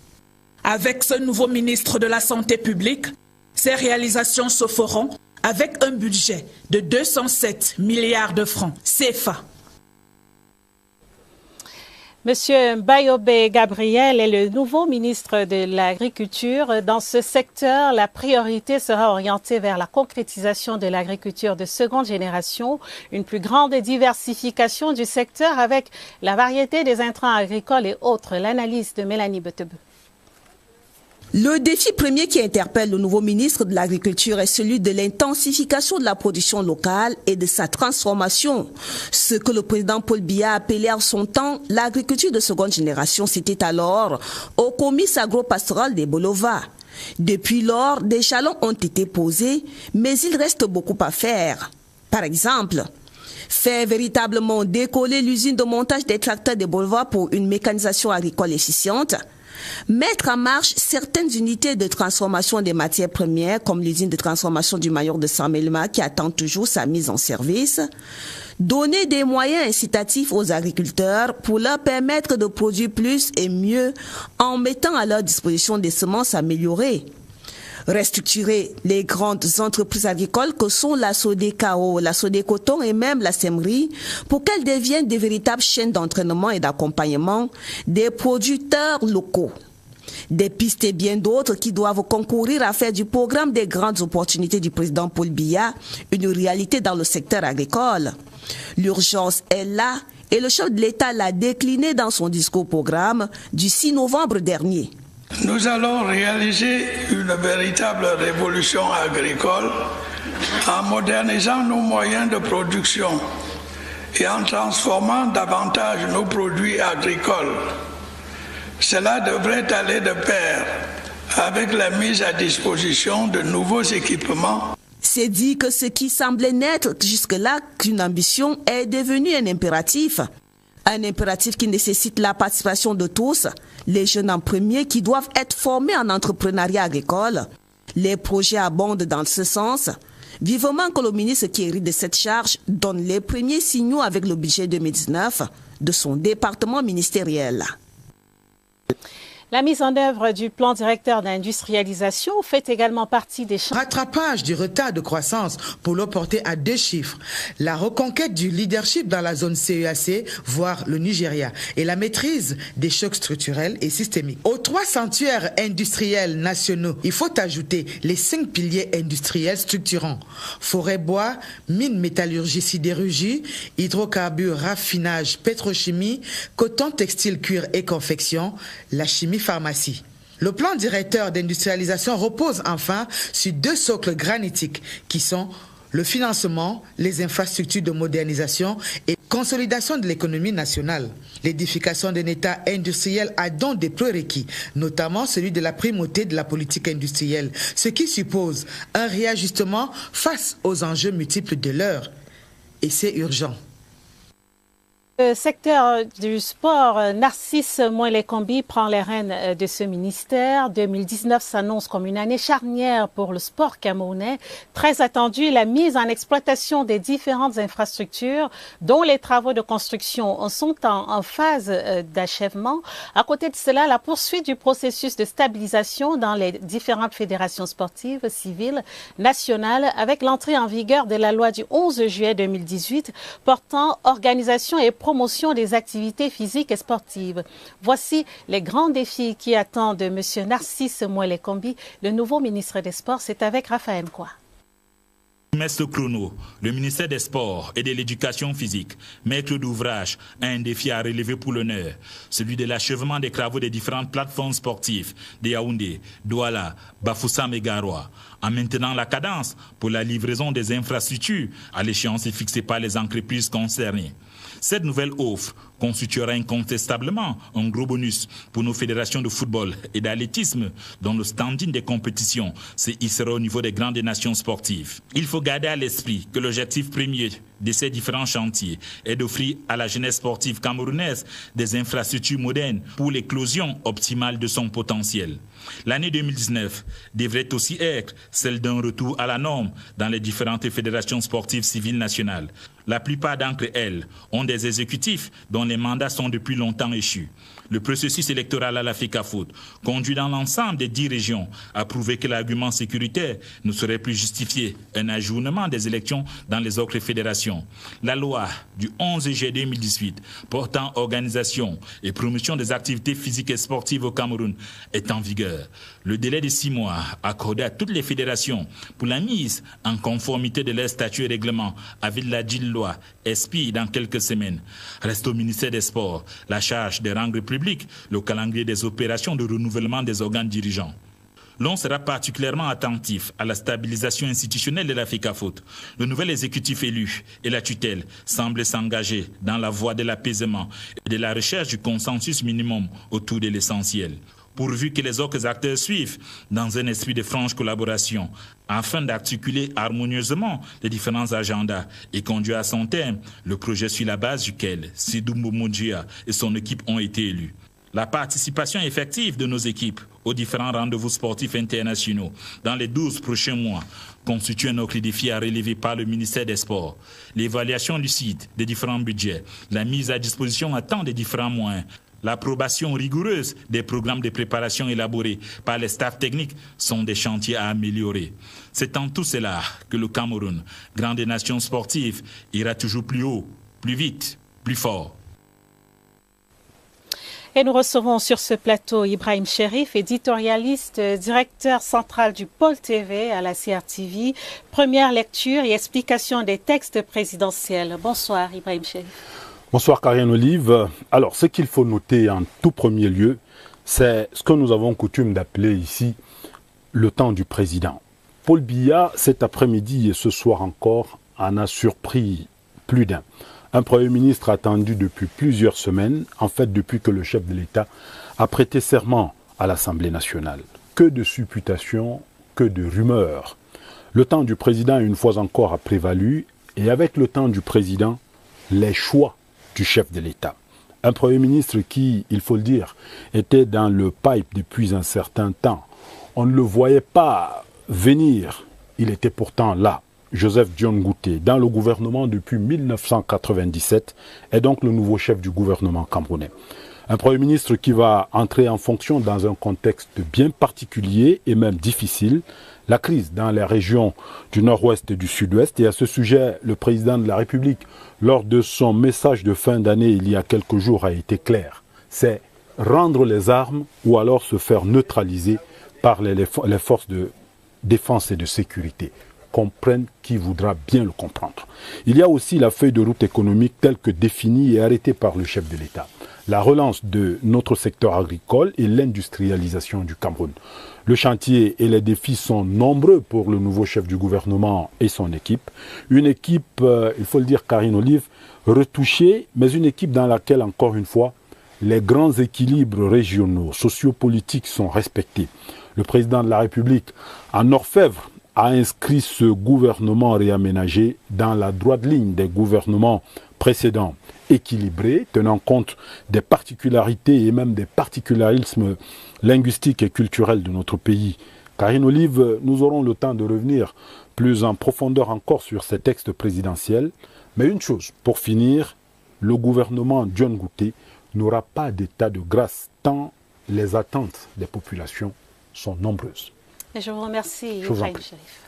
Avec ce nouveau ministre de la Santé publique, ces réalisations se feront avec un budget de 207 milliards de francs CFA. Monsieur Bayobe Gabriel est le nouveau ministre de l'Agriculture. Dans ce secteur, la priorité sera orientée vers la concrétisation de l'agriculture de seconde génération, une plus grande diversification du secteur avec la variété des intrants agricoles et autres. L'analyse de Mélanie Betebe. Le défi premier qui interpelle le nouveau ministre de l'Agriculture est celui de l'intensification de la production locale et de sa transformation. Ce que le président Paul Biya appelait en son temps l'agriculture de seconde génération, c'était alors au comice agro-pastoral des Bolova. Depuis lors, des jalons ont été posés, mais il reste beaucoup à faire. Par exemple, faire véritablement décoller l'usine de montage des tracteurs des Bolova pour une mécanisation agricole efficiente, mettre en marche certaines unités de transformation des matières premières, comme l'usine de transformation du Mayor de Samelma qui attend toujours sa mise en service, donner des moyens incitatifs aux agriculteurs pour leur permettre de produire plus et mieux en mettant à leur disposition des semences améliorées. Restructurer les grandes entreprises agricoles que sont la Sodecao, la Sodecoton et même la Semerie pour qu'elles deviennent des véritables chaînes d'entraînement et d'accompagnement des producteurs locaux. Des pistes et bien d'autres qui doivent concourir à faire du programme des grandes opportunités du président Paul Biya une réalité dans le secteur agricole. L'urgence est là et le chef de l'État l'a décliné dans son discours programme du 6 novembre dernier. Nous allons réaliser une véritable révolution agricole en modernisant nos moyens de production et en transformant davantage nos produits agricoles. Cela devrait aller de pair avec la mise à disposition de nouveaux équipements. C'est dit que ce qui semblait n'être jusque-là qu'une ambition est devenu un impératif. Un impératif qui nécessite la participation de tous, les jeunes en premier qui doivent être formés en entrepreneuriat agricole. Les projets abondent dans ce sens. Vivement que le ministre qui hérite de cette charge donne les premiers signaux avec le budget 2019 de son département ministériel. La mise en œuvre du plan directeur d'industrialisation fait également partie des rattrapage du retard de croissance pour le porter à 2 chiffres, la reconquête du leadership dans la zone CEAC, voire le Nigeria, et la maîtrise des chocs structurels et systémiques. Aux 3 sanctuaires industriels nationaux, il faut ajouter les 5 piliers industriels structurants: forêt, bois, mines, métallurgie, sidérurgie, hydrocarbures, raffinage, pétrochimie, coton, textile, cuir et confection, la chimie, pharmacie. Le plan directeur d'industrialisation repose enfin sur 2 socles granitiques qui sont le financement, les infrastructures de modernisation et consolidation de l'économie nationale. L'édification d'un État industriel a donc des prérequis, notamment celui de la primauté de la politique industrielle, ce qui suppose un réajustement face aux enjeux multiples de l'heure. Et c'est urgent. Le secteur du sport, Narcisse Moelle-Kombi prend les rênes de ce ministère. 2019 s'annonce comme une année charnière pour le sport camerounais. Très attendu, la mise en exploitation des différentes infrastructures, dont les travaux de construction sont en phase d'achèvement. À côté de cela, la poursuite du processus de stabilisation dans les différentes fédérations sportives civiles nationales avec l'entrée en vigueur de la loi du 11 juillet 2018 portant organisation et promotion des activités physiques et sportives. Voici les grands défis qui attendent M. Narcisse Moelle-Kombi, le nouveau ministre des Sports. C'est avec Raphaël Mkoa. Trimestre chrono, le ministère des Sports et de l'Éducation physique, maître d'ouvrage, a un défi à relever pour l'honneur, celui de l'achèvement des travaux des différentes plateformes sportives de Yaoundé, Douala, Bafoussam et Garoua, en maintenant la cadence pour la livraison des infrastructures à l'échéance fixée par les entreprises concernées. Cette nouvelle offre constituera incontestablement un gros bonus pour nos fédérations de football et d'athlétisme dont le standing des compétitions se hissera au niveau des grandes nations sportives. Il faut garder à l'esprit que l'objectif premier de ces différents chantiers est d'offrir à la jeunesse sportive camerounaise des infrastructures modernes pour l'éclosion optimale de son potentiel. L'année 2019 devrait aussi être celle d'un retour à la norme dans les différentes fédérations sportives civiles nationales. La plupart d'entre elles ont des exécutifs dont les mandats sont depuis longtemps échus. Le processus électoral à la FECAFOOT conduit dans l'ensemble des 10 régions à prouver que l'argument sécuritaire ne serait plus justifié un ajournement des élections dans les autres fédérations. La loi du 11 juillet 2018 portant organisation et promotion des activités physiques et sportives au Cameroun est en vigueur. Le délai de 6 mois accordé à toutes les fédérations pour la mise en conformité de leurs statuts et règlements avec la dite loi expire dans quelques semaines. Reste au ministère des Sports la charge de rendre public le calendrier des opérations de renouvellement des organes dirigeants. L'on sera particulièrement attentif à la stabilisation institutionnelle de la FECAFOOT. Le nouvel exécutif élu et la tutelle semblent s'engager dans la voie de l'apaisement et de la recherche du consensus minimum autour de l'essentiel, pourvu que les autres acteurs suivent dans un esprit de franche collaboration, afin d'articuler harmonieusement les différents agendas et conduire à son terme le projet sur la base duquel Sidou Moudjia et son équipe ont été élus. La participation effective de nos équipes aux différents rendez-vous sportifs internationaux dans les 12 prochains mois constitue un autre défi à relever par le ministère des Sports. L'évaluation lucide des différents budgets, la mise à disposition à temps des différents moyens, l'approbation rigoureuse des programmes de préparation élaborés par les staffs techniques sont des chantiers à améliorer. C'est en tout cela que le Cameroun, grande nation sportive, ira toujours plus haut, plus vite, plus fort. Et nous recevons sur ce plateau Ibrahim Cherif, éditorialiste, directeur central du Pôle TV à la CRTV. Première lecture et explication des textes présidentiels. Bonsoir Ibrahim Cherif. Bonsoir Karianne Olive. Alors, ce qu'il faut noter en tout premier lieu, c'est ce que nous avons coutume d'appeler ici le temps du président. Paul Biya, cet après-midi et ce soir encore, en a surpris plus d'un. Un Premier ministre attendu depuis plusieurs semaines, en fait depuis que le chef de l'État a prêté serment à l'Assemblée nationale. Que de supputations, que de rumeurs. Le temps du président, une fois encore, a prévalu, et avec le temps du président, les choix du chef de l'État. Un Premier ministre qui, il faut le dire, était dans le pipe depuis un certain temps. On ne le voyait pas venir, il était pourtant là. Joseph Dione Ngouté, dans le gouvernement depuis 1997, est donc le nouveau chef du gouvernement camerounais. Un Premier ministre qui va entrer en fonction dans un contexte bien particulier et même difficile, la crise dans les régions du nord-ouest et du sud-ouest. Et à ce sujet, le président de la République, lors de son message de fin d'année il y a quelques jours, a été clair. C'est rendre les armes ou alors se faire neutraliser par les forces de défense et de sécurité. Comprenne qui voudra bien le comprendre. Il y a aussi la feuille de route économique telle que définie et arrêtée par le chef de l'État. La relance de notre secteur agricole et l'industrialisation du Cameroun. Le chantier et les défis sont nombreux pour le nouveau chef du gouvernement et son équipe. Une équipe, il faut le dire, Karine Olive, retouchée, mais une équipe dans laquelle, encore une fois, les grands équilibres régionaux, sociopolitiques sont respectés. Le président de la République, en orfèvre, a inscrit ce gouvernement réaménagé dans la droite ligne des gouvernements précédents, équilibrés, tenant compte des particularités et même des particularismes linguistiques et culturels de notre pays. Karine Olive, nous aurons le temps de revenir plus en profondeur encore sur ces textes présidentiels. Mais une chose, pour finir, le gouvernement John Gouté n'aura pas d'état de grâce tant les attentes des populations sont nombreuses. Et je vous remercie, Ibrahim Cherif.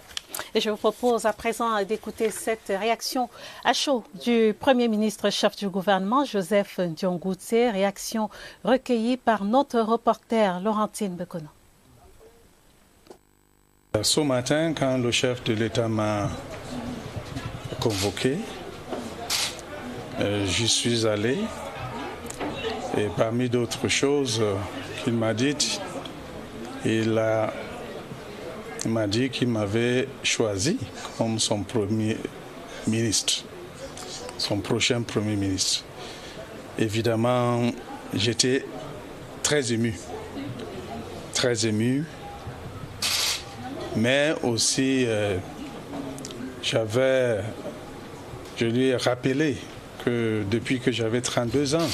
Et je vous propose à présent d'écouter cette réaction à chaud du Premier ministre chef du gouvernement, Joseph Ndion-Gouté, réaction recueillie par notre reporter Laurentine Bekono. Ce matin, quand le chef de l'État m'a convoqué, j'y suis allé et parmi d'autres choses qu'il m'a dites, il m'a dit qu'il m'avait choisi comme son premier ministre, son prochain premier ministre. Évidemment, j'étais très ému, mais aussi je lui ai rappelé que depuis que j'avais 32 ans,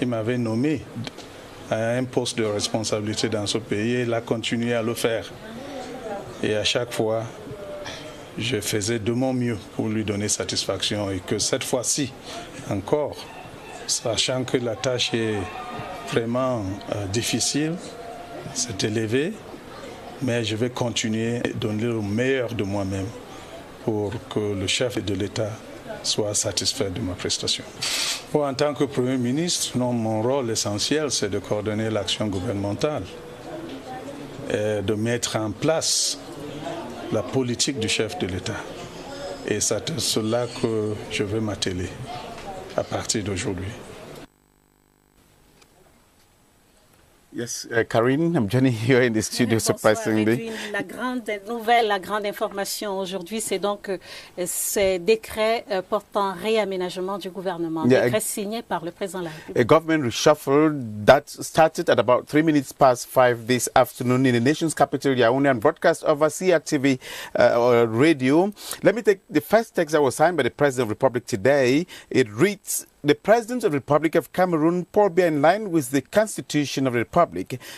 il m'avait nommé à un poste de responsabilité dans ce pays et il a continué à le faire. Et à chaque fois, je faisais de mon mieux pour lui donner satisfaction et que cette fois-ci encore, sachant que la tâche est vraiment difficile, c'est élevé, mais je vais continuer à donner le meilleur de moi-même pour que le chef de l'État soit satisfait de ma prestation. En tant que Premier ministre, mon rôle essentiel, c'est de coordonner l'action gouvernementale et de mettre en place la politique du chef de l'État. Et c'est cela que je vais m'atteler à partir d'aujourd'hui. Yes, Karine, I'm joining here in the studio, surprisingly. La grande nouvelle, la grande information aujourd'hui, c'est donc ces décrets portant réaménagement du gouvernement, décret signé par le président de la République. A government reshuffle that started at about 3 minutes past 5 this afternoon in the nation's capital, Yaoundé, and broadcast over CRTV radio. Let me take the first text that was signed by the President of the Republic today. It reads, "The President of the Republic of Cameroon, Paul Biya, in line with the Constitution of the Republic,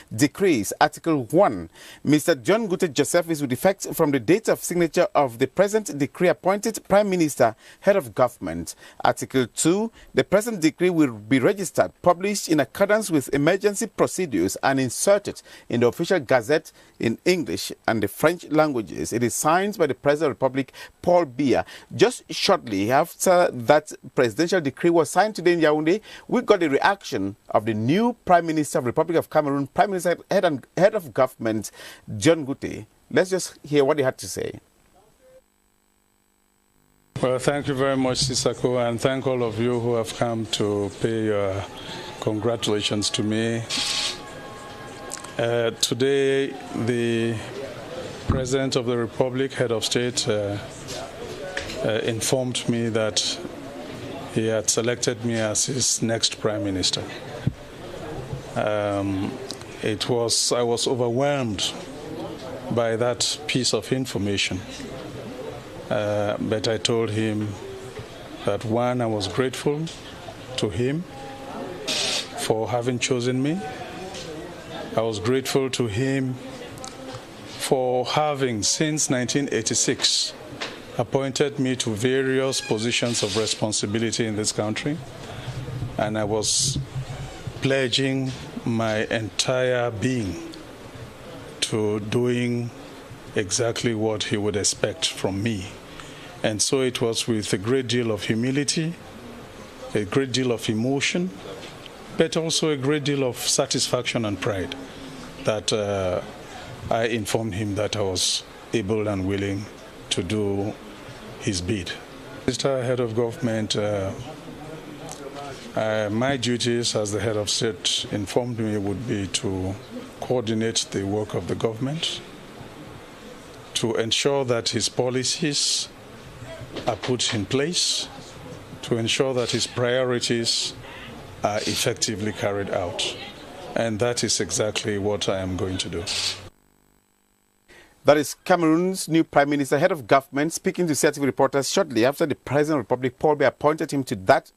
decrees Article 1. Mr. John Gouté Joseph is with effect from the date of signature of the present decree appointed Prime Minister, Head of Government. Article 2. The present decree will be registered, published in accordance with emergency procedures and inserted in the official gazette in English and the French languages. It is signed by the President of the Republic, Paul Biya." Just shortly after that presidential decree was signed today in Yaoundé, we got the reaction of the new Prime Minister of the Republic of Cameroon, Prime Minister Head of Government, John Gouté. Let's just hear what he had to say. Well, thank you very much, Sisako, and thank all of you who have come to pay your congratulations to me. Today, the President of the Republic, Head of State, informed me that he had selected me as his next Prime Minister. I was overwhelmed by that piece of information, but I told him that one, I was grateful to him for having chosen me. I was grateful to him for having, since 1986, appointed me to various positions of responsibility in this country, and I was pledging my entire being to doing exactly what he would expect from me. And so it was with a great deal of humility, a great deal of emotion, but also a great deal of satisfaction and pride that I informed him that I was able and willing to do his bid. Mr. Head of Government, my duties as the head of state informed me would be to coordinate the work of the government, to ensure that his policies are put in place, to ensure that his priorities are effectively carried out. And that is exactly what I am going to do. That is Cameroon's new Prime Minister, head of government, speaking to CRTV reporters shortly after the President of the Republic, Paul Biya, appointed him to that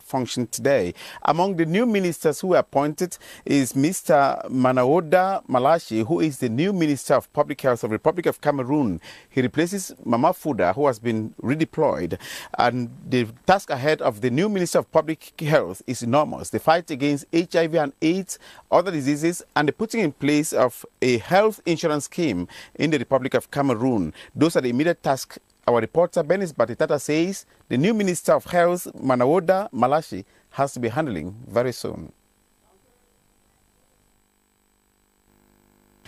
function today. Among the new ministers who were appointed is Mr. Manaoda Malashi, who is the new Minister of Public Health of the Republic of Cameroon. He replaces Mama Fuda, who has been redeployed. And the task ahead of the new Minister of Public Health is enormous. The fight against HIV and AIDS, other diseases, and the putting in place of a health insurance scheme in the Republic of Cameroon. Those are the immediate tasks. Our reporter Benis Batitata says the new Minister of Health, Manaoda Malashi, has to be handling very soon.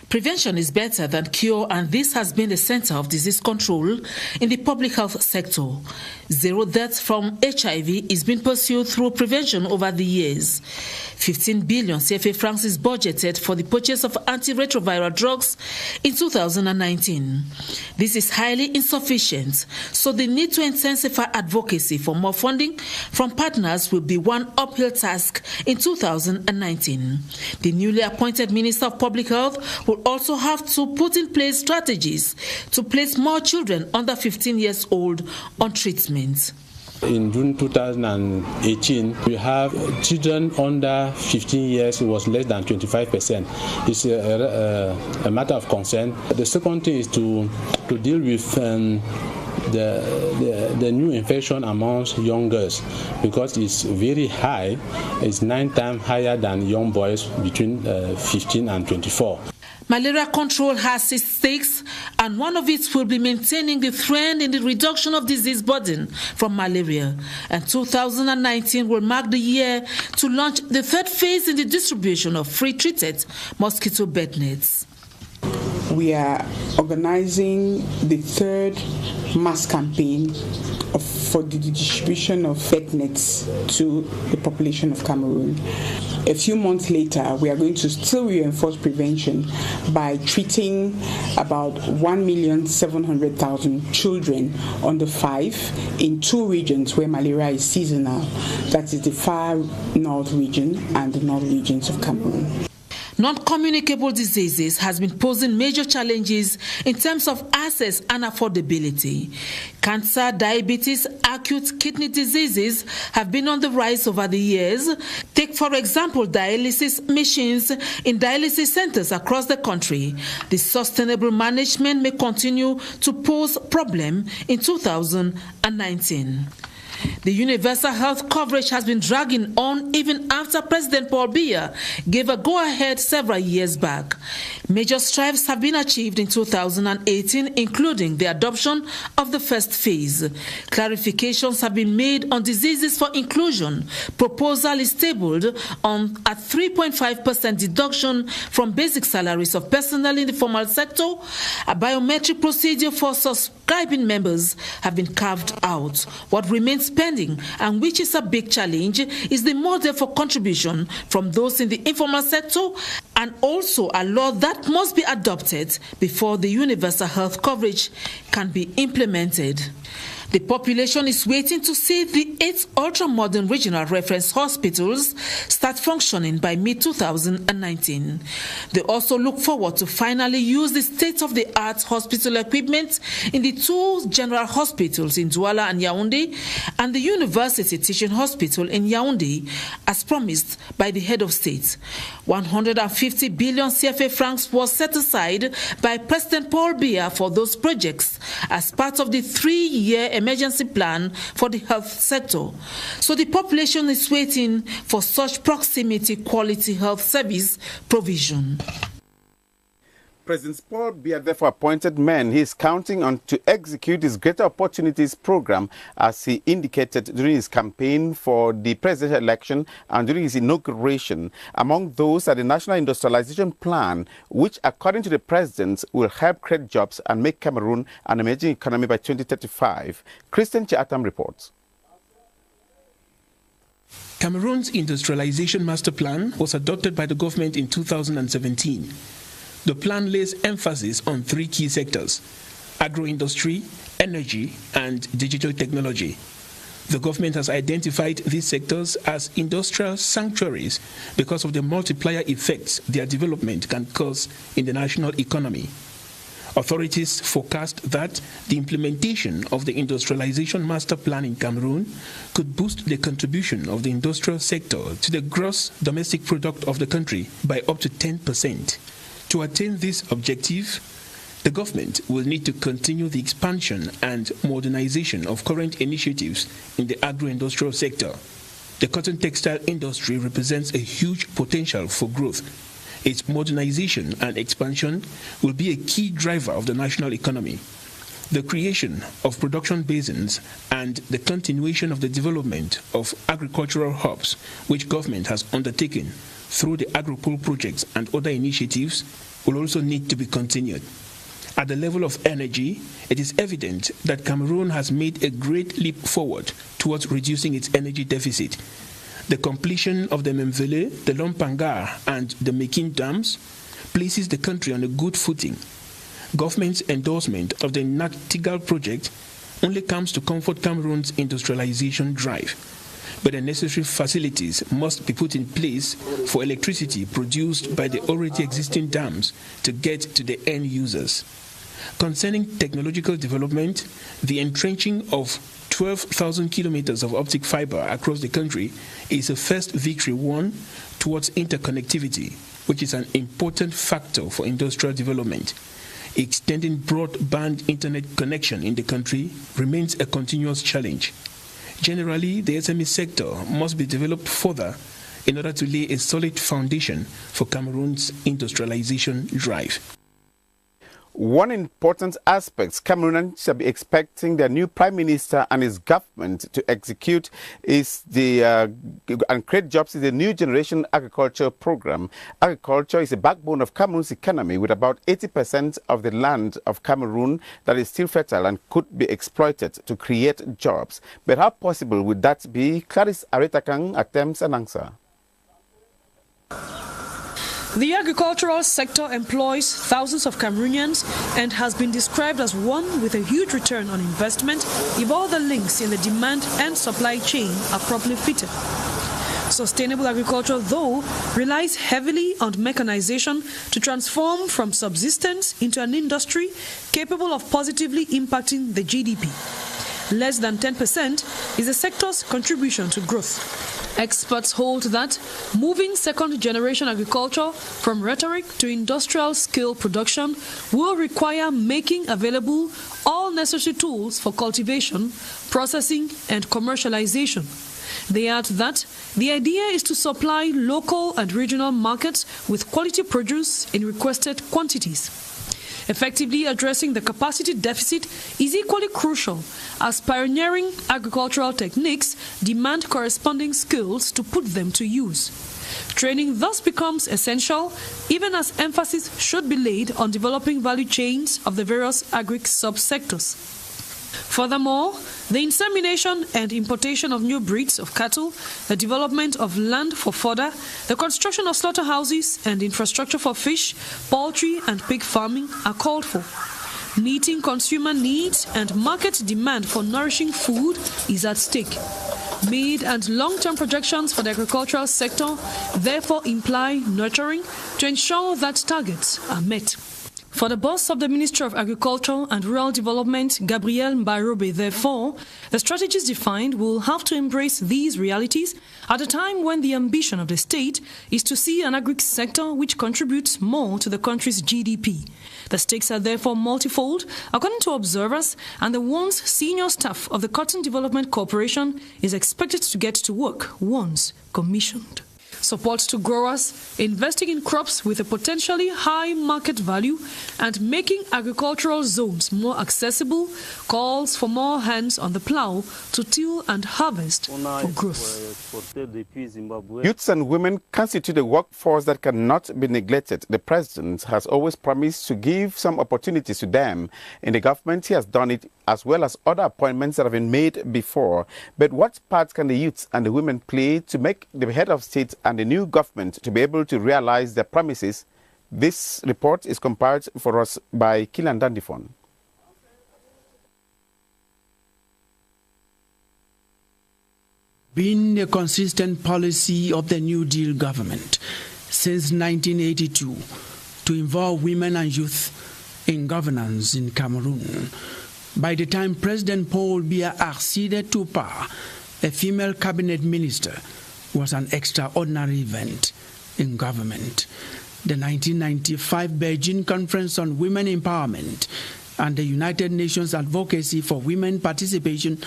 Prevention is better than cure, and this has been the center of disease control in the public health sector. Zero deaths from HIV is being pursued through prevention over the years. 15 billion CFA francs is budgeted for the purchase of antiretroviral drugs in 2019. This is highly insufficient, so the need to intensify advocacy for more funding from partners will be one uphill task in 2019. The newly appointed Minister of Public Health will also have to put in place strategies to place more children under 15 years old on treatment. In June 2018, we have children under 15 years, it was less than 25%. It's a matter of concern. The second thing is to deal with the new infection amongst young girls, because it's very high. It's 9 times higher than young boys between 15 and 24. Malaria control has its stakes, and one of it will be maintaining the trend in the reduction of disease burden from malaria. And 2019 will mark the year to launch the third phase in the distribution of free treated mosquito bed nets. We are organizing the third mass campaign for the distribution of bed nets to the population of Cameroon. A few months later, we are going to still reinforce prevention by treating about 1,700,000 children under 5 in 2 regions where malaria is seasonal. That is the far north region and the north regions of Cameroon. Non-communicable diseases has been posing major challenges in terms of access and affordability. Cancer, diabetes, acute kidney diseases have been on the rise over the years. Take, for example, dialysis machines in dialysis centers across the country. The sustainable management may continue to pose problem in 2019. The universal health coverage has been dragging on even after President Paul Biya gave a go-ahead several years back. Major strides have been achieved in 2018, including the adoption of the first phase. Clarifications have been made on diseases for inclusion. Proposal is tabled on a 3.5% deduction from basic salaries of personnel in the formal sector. A biometric procedure for subscribing members have been carved out. What remains pending, and which is a big challenge, is the model for contribution from those in the informal sector, and also a law that must be adopted before the universal health coverage can be implemented. The population is waiting to see the 8 ultra-modern regional reference hospitals start functioning by mid-2019. They also look forward to finally use the state-of-the-art hospital equipment in the 2 general hospitals in Douala and Yaoundé and the University Teaching Hospital in Yaoundé, as promised by the head of state. 150 billion CFA francs was set aside by President Paul Biya for those projects as part of the 3-year emergency plan for the health sector. So the population is waiting for such proximity quality health service provision. President Paul Biya therefore appointed men he is counting on to execute his Greater Opportunities program, as he indicated during his campaign for the presidential election and during his inauguration. Among those are the National Industrialization Plan, which, according to the president, will help create jobs and make Cameroon an emerging economy by 2035. Christian Chiatam reports. Cameroon's Industrialization Master Plan was adopted by the government in 2017. The plan lays emphasis on 3 key sectors: agro-industry, energy, and digital technology. The government has identified these sectors as industrial sanctuaries because of the multiplier effects their development can cause in the national economy. Authorities forecast that the implementation of the Industrialization Master Plan in Cameroon could boost the contribution of the industrial sector to the gross domestic product of the country by up to 10%. To attain this objective, the government will need to continue the expansion and modernization of current initiatives in the agro-industrial sector. The cotton textile industry represents a huge potential for growth. Its modernization and expansion will be a key driver of the national economy. The creation of production basins and the continuation of the development of agricultural hubs, which government has undertaken through the AgriPole projects and other initiatives, will also need to be continued. At the level of energy, it is evident that Cameroon has made a great leap forward towards reducing its energy deficit. The completion of the Memvele, the Lompanga, and the Mekin dams places the country on a good footing. Government's endorsement of the Nachtigal project only comes to comfort Cameroon's industrialization drive. But the necessary facilities must be put in place for electricity produced by the already existing dams to get to the end users. Concerning technological development, the entrenching of 12,000 kilometers of optic fiber across the country is a first victory won towards interconnectivity, which is an important factor for industrial development. Extending broadband internet connection in the country remains a continuous challenge. Generally, the SME sector must be developed further in order to lay a solid foundation for Cameroon's industrialization drive. One important aspect Cameroonians shall be expecting their new Prime Minister and his government to execute is and create jobs is the New Generation Agriculture Program. Agriculture is the backbone of Cameroon's economy, with about 80% of the land of Cameroon that is still fertile and could be exploited to create jobs. But how possible would that be? Clarice Aretakang attempts an answer. The agricultural sector employs thousands of Cameroonians and has been described as one with a huge return on investment if all the links in the demand and supply chain are properly fitted. Sustainable agriculture, though, relies heavily on mechanization to transform from subsistence into an industry capable of positively impacting the GDP. Less than 10% is the sector's contribution to growth. Experts hold that moving second-generation agriculture from rhetoric to industrial-scale production will require making available all necessary tools for cultivation, processing, and commercialization. They add that the idea is to supply local and regional markets with quality produce in requested quantities. Effectively addressing the capacity deficit is equally crucial, as pioneering agricultural techniques demand corresponding skills to put them to use. Training thus becomes essential, even as emphasis should be laid on developing value chains of the various agric subsectors. Furthermore, the insemination and importation of new breeds of cattle, the development of land for fodder, the construction of slaughterhouses and infrastructure for fish, poultry and pig farming are called for. Meeting consumer needs and market demand for nourishing food is at stake. Mid- and long-term projections for the agricultural sector therefore imply nurturing to ensure that targets are met. For the boss of the Ministry of Agriculture and Rural Development, Gabriel Mbarobe, therefore, the strategies defined will have to embrace these realities at a time when the ambition of the state is to see an agri sector which contributes more to the country's GDP. The stakes are therefore multifold, according to observers, and the once senior staff of the Cotton Development Corporation is expected to get to work once commissioned. Support to growers, investing in crops with a potentially high market value, and making agricultural zones more accessible calls for more hands on the plow to till and harvest for growth. Youths and women constitute a workforce that cannot be neglected. The president has always promised to give some opportunities to them. In the government, he has done it as well as other appointments that have been made before. But what part can the youths and the women play to make the head of state and the new government to be able to realize their promises? This report is compiled for us by Kilan Dandifon. Been a consistent policy of the New Deal government since 1982 to involve women and youth in governance in Cameroon. By the time President Paul Biya acceded to power, a female cabinet minister was an extraordinary event in government. The 1995 Beijing Conference on Women Empowerment and the United Nations Advocacy for Women Participation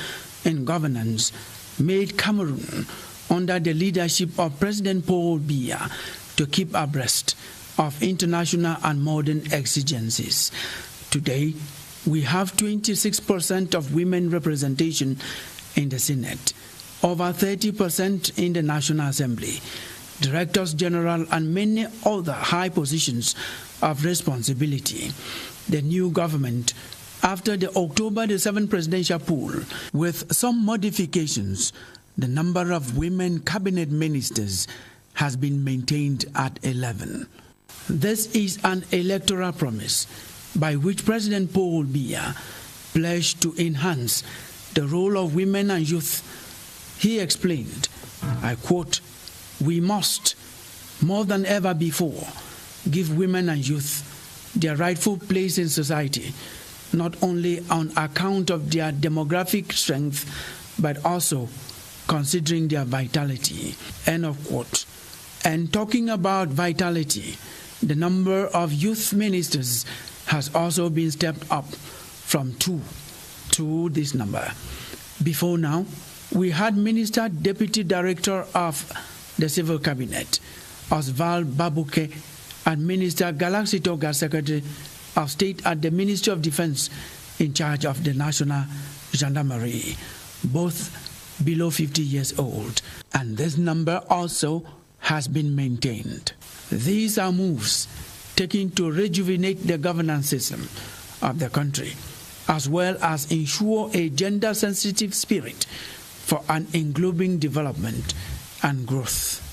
in Governance made Cameroon, under the leadership of President Paul Biya, to keep abreast of international and modern exigencies. Today, we have 26% of women representation in the Senate, over 30% in the National Assembly, Directors General, and many other high positions of responsibility. The new government, after the October the 7th presidential poll, with some modifications, the number of women cabinet ministers has been maintained at 11. This is an electoral promise by which President Paul Biya pledged to enhance the role of women and youth. He explained, I quote, "We must, more than ever before, give women and youth their rightful place in society, not only on account of their demographic strength, but also considering their vitality." End of quote. And talking about vitality, the number of youth ministers has also been stepped up from 2 to this number. Before now, we had Minister Deputy Director of the Civil Cabinet, Oswald Babuke, and Minister Galaxy Toga, Secretary of State at the Ministry of Defense, in charge of the National Gendarmerie, both below 50 years old. And this number also has been maintained. These are moves taken to rejuvenate the governance system of the country, as well as ensure a gender-sensitive spirit for an englobing development and growth.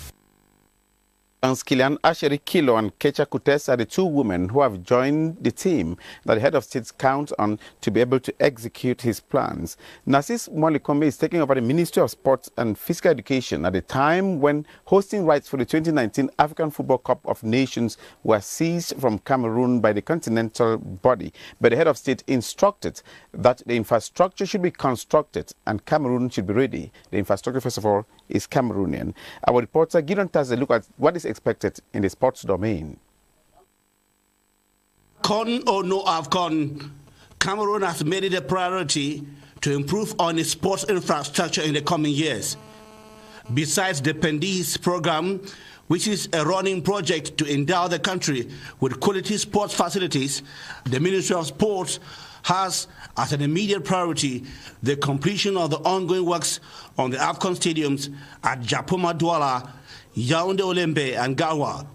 Kilian Asheri Kilo and Kecha Kutes are the two women who have joined the team that the head of state counts on to be able to execute his plans. Narcisse Molikome is taking over the Ministry of Sports and Physical Education at a time when hosting rights for the 2019 African Football Cup of Nations were seized from Cameroon by the continental body. But the head of state instructed that the infrastructure should be constructed and Cameroon should be ready. The infrastructure, first of all, is Cameroonian. Our reporter Gideon has a look at what is expected in the sports domain. Con or no AFCON, Cameroon has made it a priority to improve on its sports infrastructure in the coming years. Besides the Pendis program, which is a running project to endow the country with quality sports facilities, the Ministry of Sports has as an immediate priority the completion of the ongoing works on the AFCON stadiums at Japoma Douala, Yaoundé Olembe, and Gawa.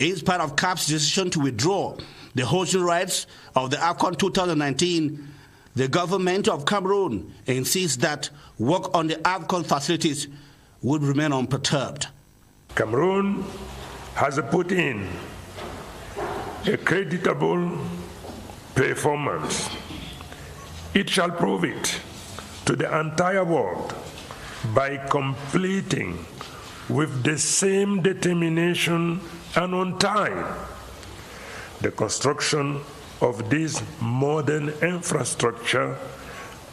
It is part of CAF's decision to withdraw the hosting rights of the AFCON 2019. The government of Cameroon insists that work on the AFCON facilities would remain unperturbed. Cameroon has put in a creditable performance. It shall prove it to the entire world by completing with the same determination and on time the construction of this modern infrastructure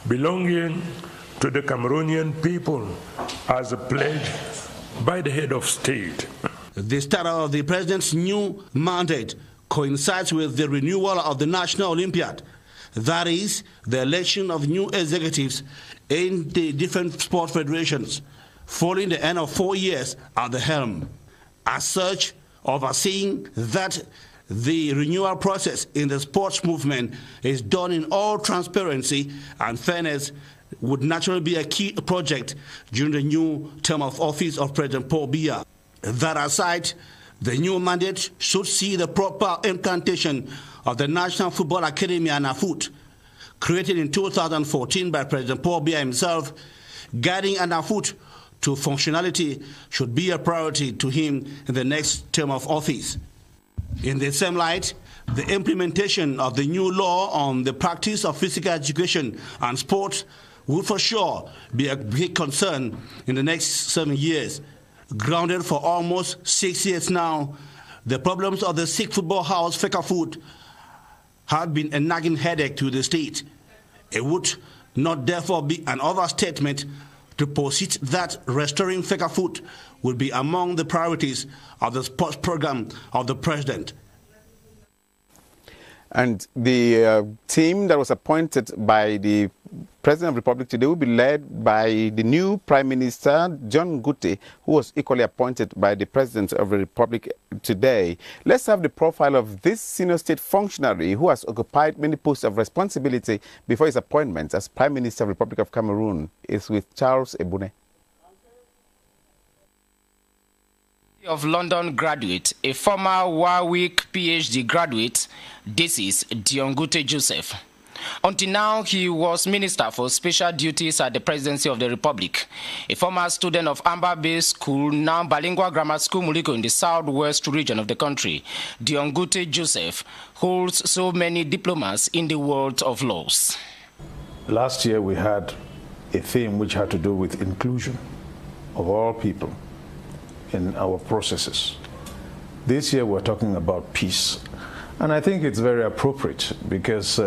belonging to the Cameroonian people as a pledge by the head of state. The start of the president's new mandate coincides with the renewal of the National Olympiad, that is, the election of new executives in the different sport federations, following the end of 4 years at the helm. As such, overseeing that the renewal process in the sports movement is done in all transparency and fairness would naturally be a key project during the new term of office of President Paul Biya. That aside, the new mandate should see the proper implantation of the National Football Academy ANAFOOT, created in 2014 by President Paul Biya himself. Guiding ANAFOOT to functionality should be a priority to him in the next term of office. In the same light, the implementation of the new law on the practice of physical education and sport will for sure be a big concern in the next 7 years. Grounded for almost 6 years now, the problems of the Sikh football house FECAFOOT have been a nagging headache to the state. It would not therefore be an overstatement to posit that restoring FECAFOOT will be among the priorities of the sports program of the president. And the team that was appointed by the President of the Republic today will be led by the new Prime Minister, John Ngutte, who was equally appointed by the President of the Republic today. Let's have the profile of this senior state functionary who has occupied many posts of responsibility before his appointment as Prime Minister of the Republic of Cameroon. Is with Charles Ebune. Of London graduate, a former Warwick PhD graduate, this is Dion Ngutte Joseph. Until now, he was Minister for Special Duties at the Presidency of the Republic. A former student of Amber Bay School, now Bilingual Grammar School Muliko in the southwest region of the country, Dion Ngutte Joseph holds so many diplomas in the world of laws. Last year we had a theme which had to do with inclusion of all people in our processes. This year we're talking about peace. And I think it's very appropriate because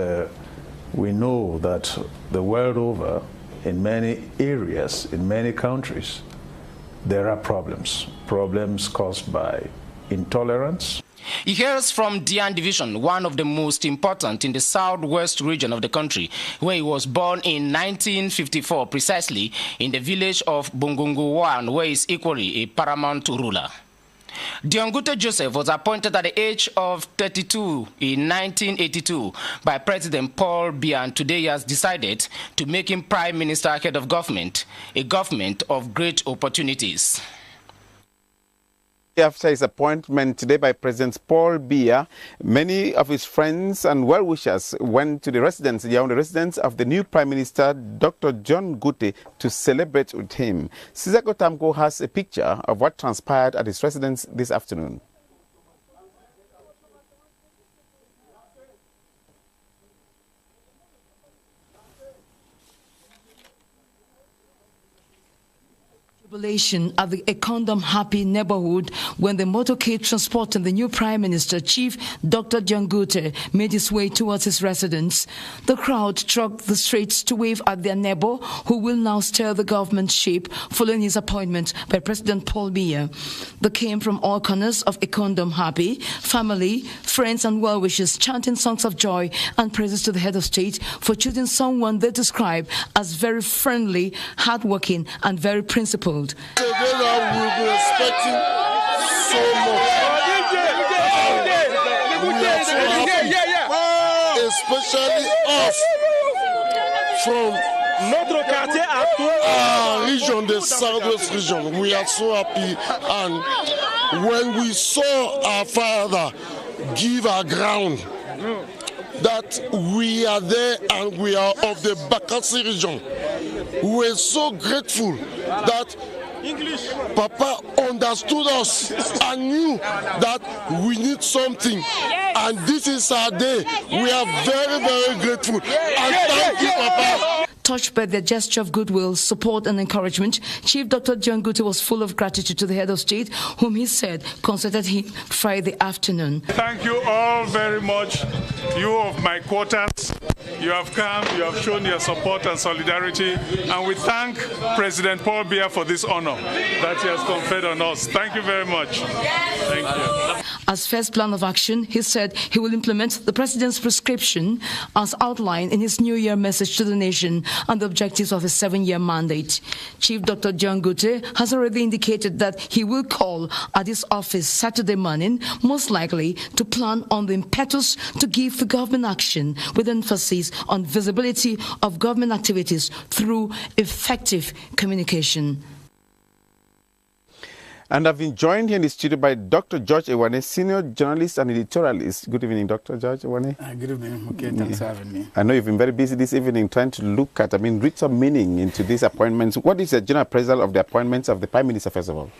we know that the world over, in many areas, in many countries, there are problems caused by intolerance. He hails from Dian Division, one of the most important in the southwest region of the country, where he was born in 1954, precisely in the village of Bungungu-Wan, where he is equally a paramount ruler. Dion Ngutte Joseph was appointed at the age of 32 in 1982 by President Paul Biya, and today he has decided to make him Prime Minister head of government, a government of great opportunities. After his appointment today by President Paul Biya, many of his friends and well-wishers went to the residence of the new Prime Minister, Dr. John Ngutte, to celebrate with him. Sisako Tamko has a picture of what transpired at his residence this afternoon. Jubilation at the Ekondom Happy neighborhood when the motorcade transporting the new Prime Minister, Chief Dr. Dion Ngutte, made his way towards his residence. The crowd struck the streets to wave at their neighbor, who will now steer the government ship following his appointment by President Paul Biya. They came from all corners of Ekondom Happy, family, friends and well-wishers chanting songs of joy and praises to the head of state for choosing someone they describe as very friendly, hardworking and very principled. We'll be expecting so much. We are so happy, especially us from notre quartier region, the southwest region. We are so happy, and when we saw our father give our ground, that we are there and we are of the Bakassi region. We are so grateful that Papa understood us and knew that we need something, and this is our day. We are very, very grateful, and thank you, Papa. Touched by their gesture of goodwill, support and encouragement, Chief Dr. John Gute was full of gratitude to the head of state, whom he said consulted him Friday afternoon. Thank you all very much, you of my quarters. You have come, you have shown your support and solidarity, and we thank President Paul Biya for this honor that he has conferred on us. Thank you very much. Thank you. As first plan of action, he said he will implement the president's prescription as outlined in his New Year message to the nation and the objectives of his 7-year mandate. Chief Dr. John Gute has already indicated that he will call at his office Saturday morning, most likely to plan on the impetus to give the government action with emphasis on visibility of government activities through effective communication. And I've been joined here in the studio by Dr. George Ewane, senior journalist and editorialist. Good evening, Dr. George Ewane. Good evening. Okay, thanks for having me. I know you've been very busy this evening trying to look at, read some meaning into these appointments. What is the general appraisal of the appointments of the Prime Minister, first of all?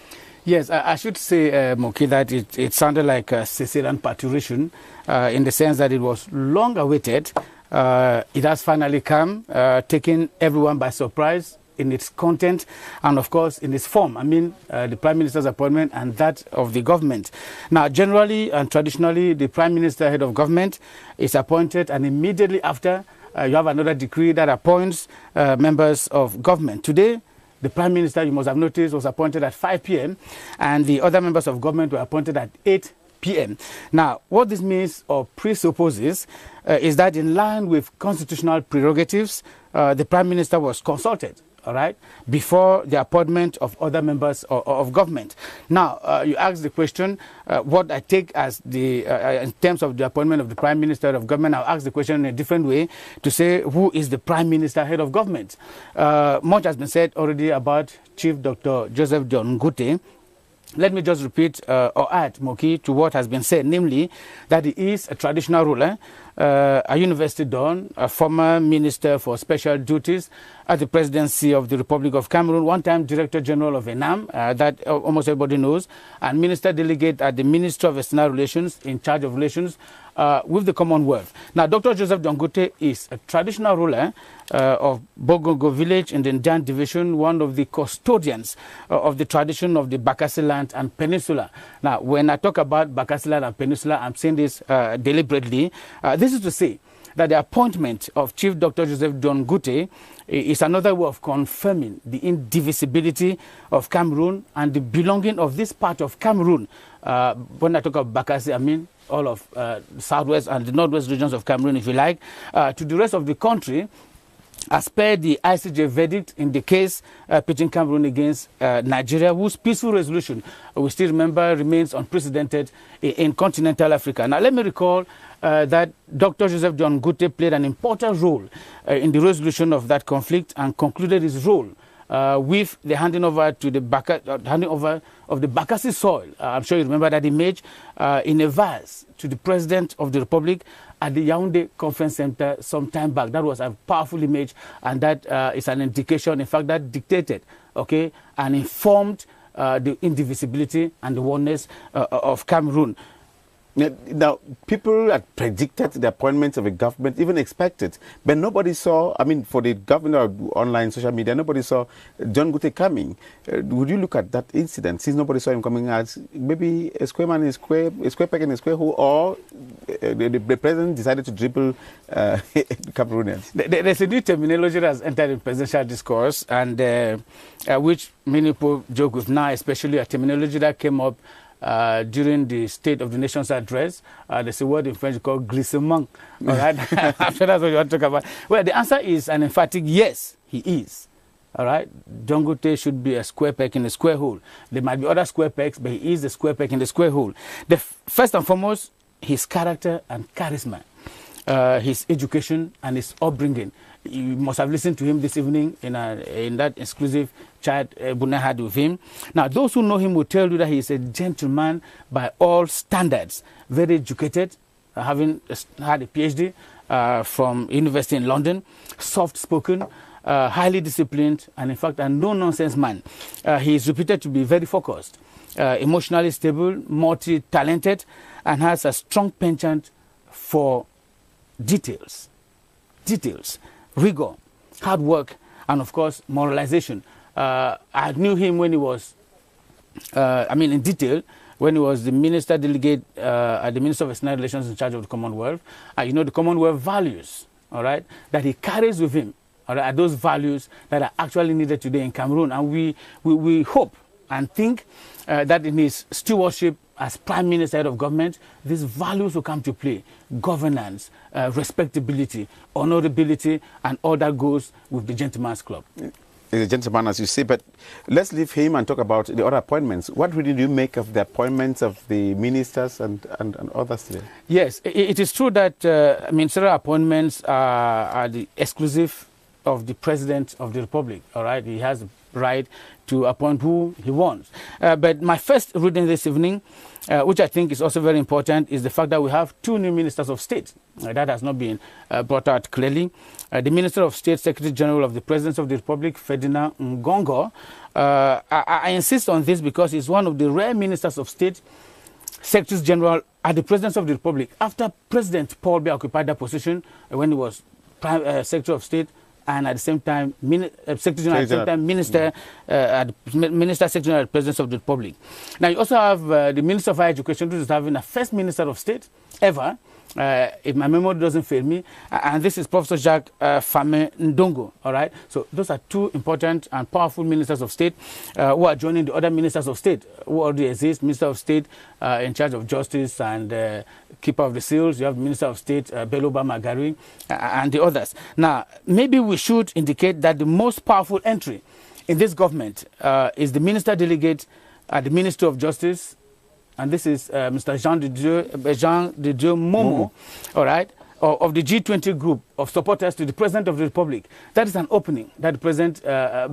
Yes, I should say, Moki, that it sounded like a Caesarean parturition in the sense that it was long awaited. It has finally come, taking everyone by surprise in its content and, of course, in its form. The Prime Minister's appointment and that of the government. Now, generally and traditionally, the Prime Minister, head of government, is appointed, and immediately after, you have another decree that appoints members of government. Today, the Prime Minister, you must have noticed, was appointed at 5 p.m. and the other members of government were appointed at 8 p.m. Now, what this means or presupposes is that in line with constitutional prerogatives, the Prime Minister was consulted, all right, before the appointment of other members of government. Now, you ask the question, what I take as the, in terms of the appointment of the Prime Minister of government, I'll ask the question in a different way to say, who is the Prime Minister, head of government? Much has been said already about Chief Dr. Joseph John Gute. Let me just repeat or add, Moki, to what has been said, namely that he is a traditional ruler, a university don, a former minister for special duties at the presidency of the Republic of Cameroon, one-time Director General of ENAM, that almost everybody knows, and minister delegate at the Ministry of External Relations in charge of relations with the Commonwealth. Now, Dr. Joseph John Gute is a traditional ruler of Bogongo village in the Ndian division, one of the custodians of the tradition of the Bakassi land and Peninsula. Now, when I talk about Bakassi land and Peninsula, I'm saying this deliberately. This is to say that the appointment of Chief Dr. Joseph John Gute is another way of confirming the indivisibility of Cameroon and the belonging of this part of Cameroon. When I talk of Bakassi, I mean all of the southwest and the northwest regions of Cameroon, if you like, to the rest of the country, as per the ICJ verdict in the case pitting Cameroon against Nigeria, whose peaceful resolution, we still remember, remains unprecedented in continental Africa. Now, let me recall that Dr. Joseph John Gute played an important role in the resolution of that conflict and concluded his role with the handing over to the handing over of the Bakassi soil. I'm sure you remember that image in a vase to the President of the Republic at the Yaoundé Conference Center some time back. That was a powerful image, and that is an indication, in fact, that dictated, okay, and informed the indivisibility and the oneness of Cameroon. Now, people had predicted the appointment of a government, even expected, but nobody saw, for the governor online social media, nobody saw John Gute coming. Would you look at that incident, since nobody saw him coming, as maybe a square man in a square peg in a square hole, or the president decided to dribble Cameroonians? There's a new terminology that has entered in presidential discourse, and which many people joke with now, especially a terminology that came up during the State of the Nation's address. There's a word in French called glissement. All right? I'm sure that's what you want to talk about. Well, the answer is an emphatic yes, he is. All right? John Gute should be a square peg in a square hole. There might be other square pegs, but he is the square peg in the square hole. First and foremost, his character and charisma, his education and his upbringing. You must have listened to him this evening in that exclusive chat Buna had with him. Now, those who know him will tell you that he is a gentleman by all standards, very educated, having had a PhD from University in London, soft-spoken, highly disciplined, and in fact, a no-nonsense man. He is reputed to be very focused, emotionally stable, multi-talented, and has a strong penchant for details, rigor, hard work, and of course, moralization. I knew him when he was, in detail, when he was the minister delegate at the Minister of External Relations in charge of the Commonwealth. The Commonwealth values, all right, that he carries with him, all right, are those values that are actually needed today in Cameroon. And we hope and think that in his stewardship as Prime Minister, head of government, these values will come to play. Governance, respectability, honorability, and all that goes with the gentleman's club. He's a gentleman, as you say, but let's leave him and talk about the other appointments. What really do you make of the appointments of the ministers and others today? Yes, it is true that ministerial appointments are the exclusive of the President of the Republic, all right? He has the right to appoint who he wants. But my first reading this evening, which I think is also very important, is the fact that we have 2 new ministers of state. That has not been brought out clearly. The Minister of State, Secretary General of the President of the Republic, Ferdinand Ngongo. I insist on this because he's one of the rare ministers of state, Secretaries General at the Presidency of the Republic. After President Paul Biya occupied that position when he was Secretary of State, and at the same time, Secretary General, at the same time, Minister Secretary General at the Presidency of the Republic. Now, you also have the Minister of Higher Education, who is having a first Minister of State ever, if my memory doesn't fail me, and this is Professor Jacques Fame Ndongo, all right? So those are 2 important and powerful ministers of state who are joining the other ministers of state who already exist. Minister of State in charge of justice and keeper of the seals. You have Minister of State Beloba Magari and the others. Now, maybe we should indicate that the most powerful entry in this government is the minister delegate at the Ministry of Justice, and this is Mr. Jean de Dieu Momo, all right, of the G20 group of supporters to the President of the Republic. That is an opening that the President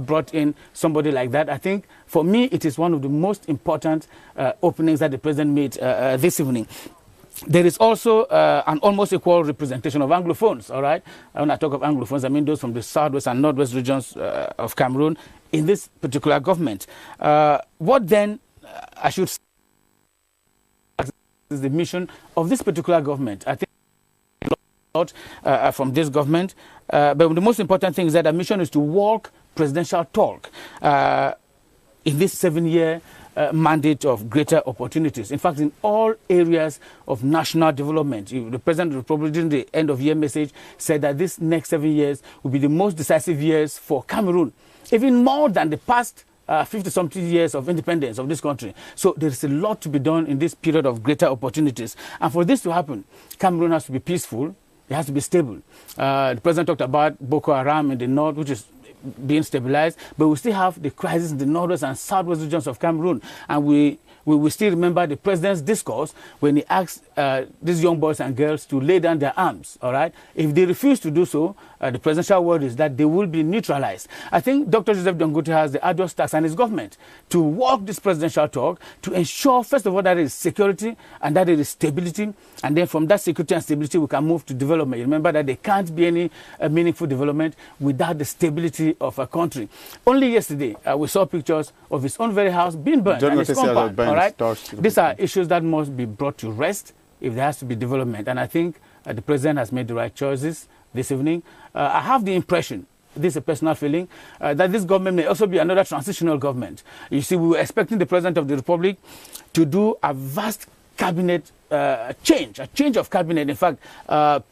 brought in somebody like that. I think, for me, it is one of the most important openings that the President made this evening. There is also an almost equal representation of Anglophones, all right? When I talk of Anglophones, I mean those from the southwest and northwest regions of Cameroon in this particular government. What then, I should say, is the mission of this particular government. I think a lot from this government, but the most important thing is that the mission is to walk presidential talk in this 7-year mandate of greater opportunities. In fact, in all areas of national development, the President of the Republic, during the end of year message, said that this next 7 years will be the most decisive years for Cameroon, even more than the past 50-something years of independence of this country. So there is a lot to be done in this period of greater opportunities. And for this to happen, Cameroon has to be peaceful. It has to be stable. The President talked about Boko Haram in the north, which is being stabilized, but we still have the crisis in the northwest and southwest regions of Cameroon. And we still remember the President's discourse when he asked these young boys and girls to lay down their arms, all right? If they refuse to do so, the presidential word is that they will be neutralized. I think Dr. Joseph Dangote has the arduous task and his government to walk this presidential talk to ensure, first of all, that there is security and that there is stability. And then from that security and stability, we can move to development. Remember that there can't be any meaningful development without the stability of a country. Only yesterday, we saw pictures of his own very house being burned and his compound, all right? These are issues that must be brought to rest if there has to be development. And I think the President has made the right choices this evening. I have the impression, this is a personal feeling, that this government may also be another transitional government. You see, we were expecting the President of the Republic to do a vast cabinet change, a change of cabinet. In fact,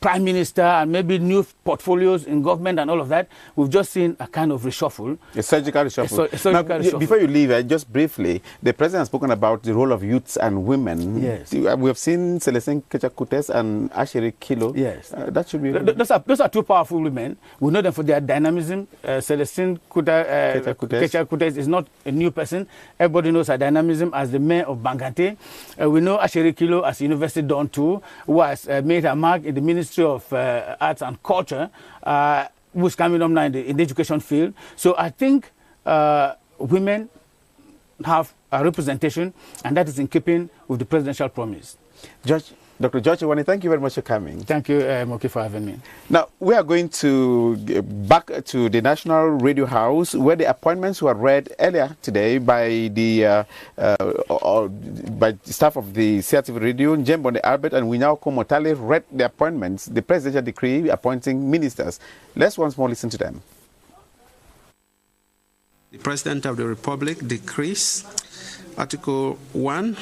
Prime Minister and maybe new portfolios in government and all of that. We've just seen a kind of reshuffle. A surgical reshuffle. Reshuffle. Before you leave, just briefly, the President has spoken about the role of youths and women. Yes. We have seen Celestine Kechakutes and Asheri Kilo. Yes. That should be... Those are 2 powerful women. We know them for their dynamism. Celestine Kechakutes is not a new person. Everybody knows her dynamism as the mayor of Bangate. We know Asheri Kilo as University Don too, who has made a mark in the Ministry of Arts and Culture, who's coming up now in the education field. So I think women have a representation, and that is in keeping with the presidential promise. Dr. George Iwani, thank you very much for coming. Thank you, Moki, for having me. Now, we are going to back to the National Radio House, where the appointments were read earlier today by the staff of the CRTV Radio, Jembonde Albert and Winyao Komotale read the appointments, the presidential decree appointing ministers. Let's once more listen to them. The President of the Republic decrees, Article 1,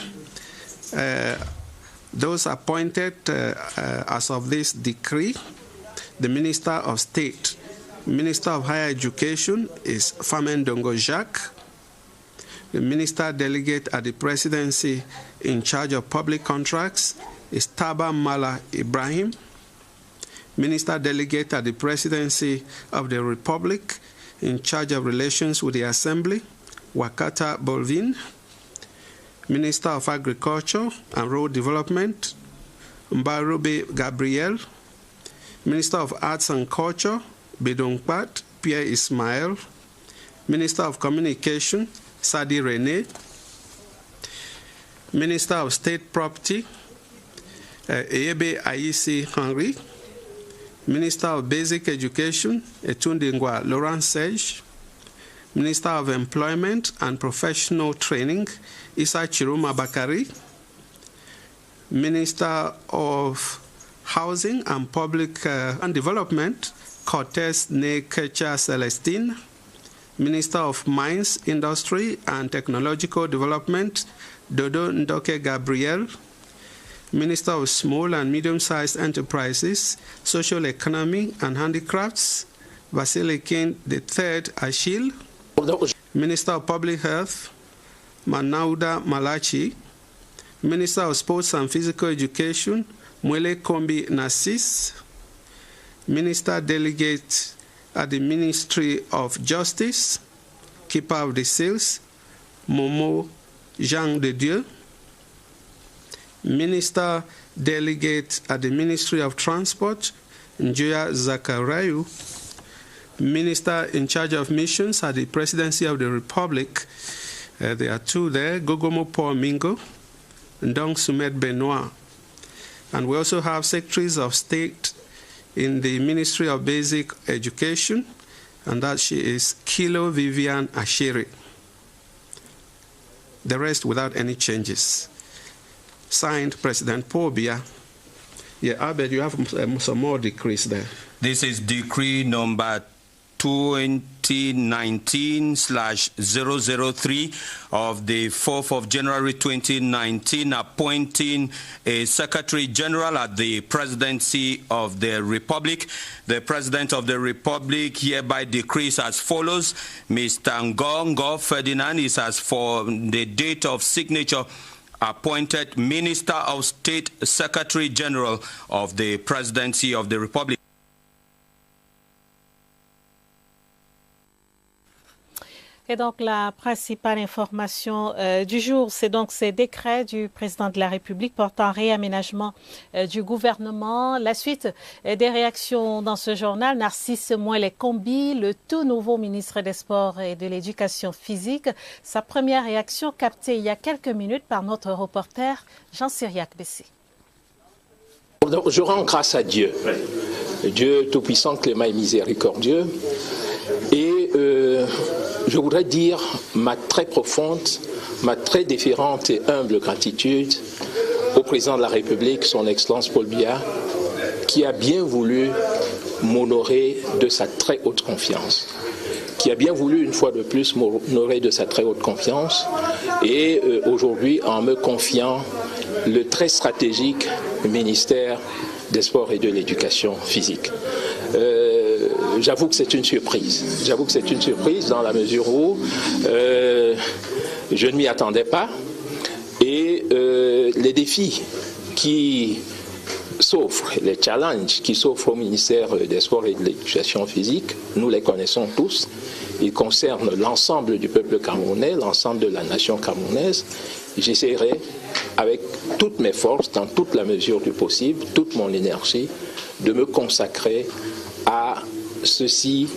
those appointed as of this decree, the Minister of State, Minister of Higher Education is Famen Dongo Jacques. The Minister Delegate at the Presidency in charge of public contracts is Taba Mala Ibrahim. Minister Delegate at the Presidency of the Republic in charge of relations with the Assembly, Wakata Bolvin. Minister of Agriculture and Road Development, Mbarube Gabriel. Minister of Arts and Culture, Bedongpat Pierre Ismail. Minister of Communication, Sadi Rene. Minister of State Property, Eyebe Ayisi Henry. Minister of Basic Education, Etundingwa Laurent Sage. Minister of Employment and Professional Training, Issa Chiruma Bakari. Minister of Housing and Public and Development, Cortez Nekecha Celestine. Minister of Mines, Industry and Technological Development, Dodo Ndoke Gabriel. Minister of Small and Medium-Sized Enterprises, Social Economy and Handicrafts, Vasily King III Achille. Minister of Public Health, Manauda Malachi. Minister of Sports and Physical Education, Mwele Kombi Nassis. Minister Delegate at the Ministry of Justice, Keeper of the Seals, Momo Jean de Dieu. Minister Delegate at the Ministry of Transport, Njoya Zakarayu. Minister in charge of missions at the Presidency of the Republic, there are two there, Gogomo Paul Mingo, Ndong Sumet Benoit. And we also have Secretaries of State in the Ministry of Basic Education, and that she is Kilo Vivian Ashiri. The rest without any changes. Signed, President Paul Biya. Yeah, I bet you have some more decrees there. This is decree number 2019/003 of the 4th of January 2019, appointing a Secretary General at the Presidency of the Republic. The President of the Republic hereby decrees as follows. Mr. Ngongo Ferdinand is, as for the date of signature, appointed Minister of State, Secretary General of the Presidency of the Republic. Et donc la principale information du jour, c'est donc ces décrets du président de la République portant réaménagement du gouvernement. La suite des réactions dans ce journal, Narcisse Mwele Kombi, le tout nouveau ministre des Sports et de l'Éducation physique. Sa première réaction captée il y a quelques minutes par notre reporter Jean-Cyriac Bessé. Je rends grâce à Dieu, Dieu tout-puissant, clément et miséricordieux. Et je voudrais dire ma très profonde, ma très déférente et humble gratitude au président de la République, son Excellence Paul Biya, qui a bien voulu m'honorer de sa très haute confiance, qui a bien voulu une fois de plus m'honorer de sa très haute confiance, et aujourd'hui en me confiant le très stratégique ministère des Sports et de l'Éducation physique. J'avoue que c'est une surprise. J'avoue que c'est une surprise dans la mesure où je ne m'y attendais pas. Et les défis qui s'offrent, les challenges qui s'offrent au ministère des Sports et de l'Éducation physique, nous les connaissons tous. Ils concernent l'ensemble du peuple camerounais, l'ensemble de la nation camerounaise. J'essaierai, avec toutes mes forces, dans toute la mesure du possible, toute mon énergie, de me consacrer à ceci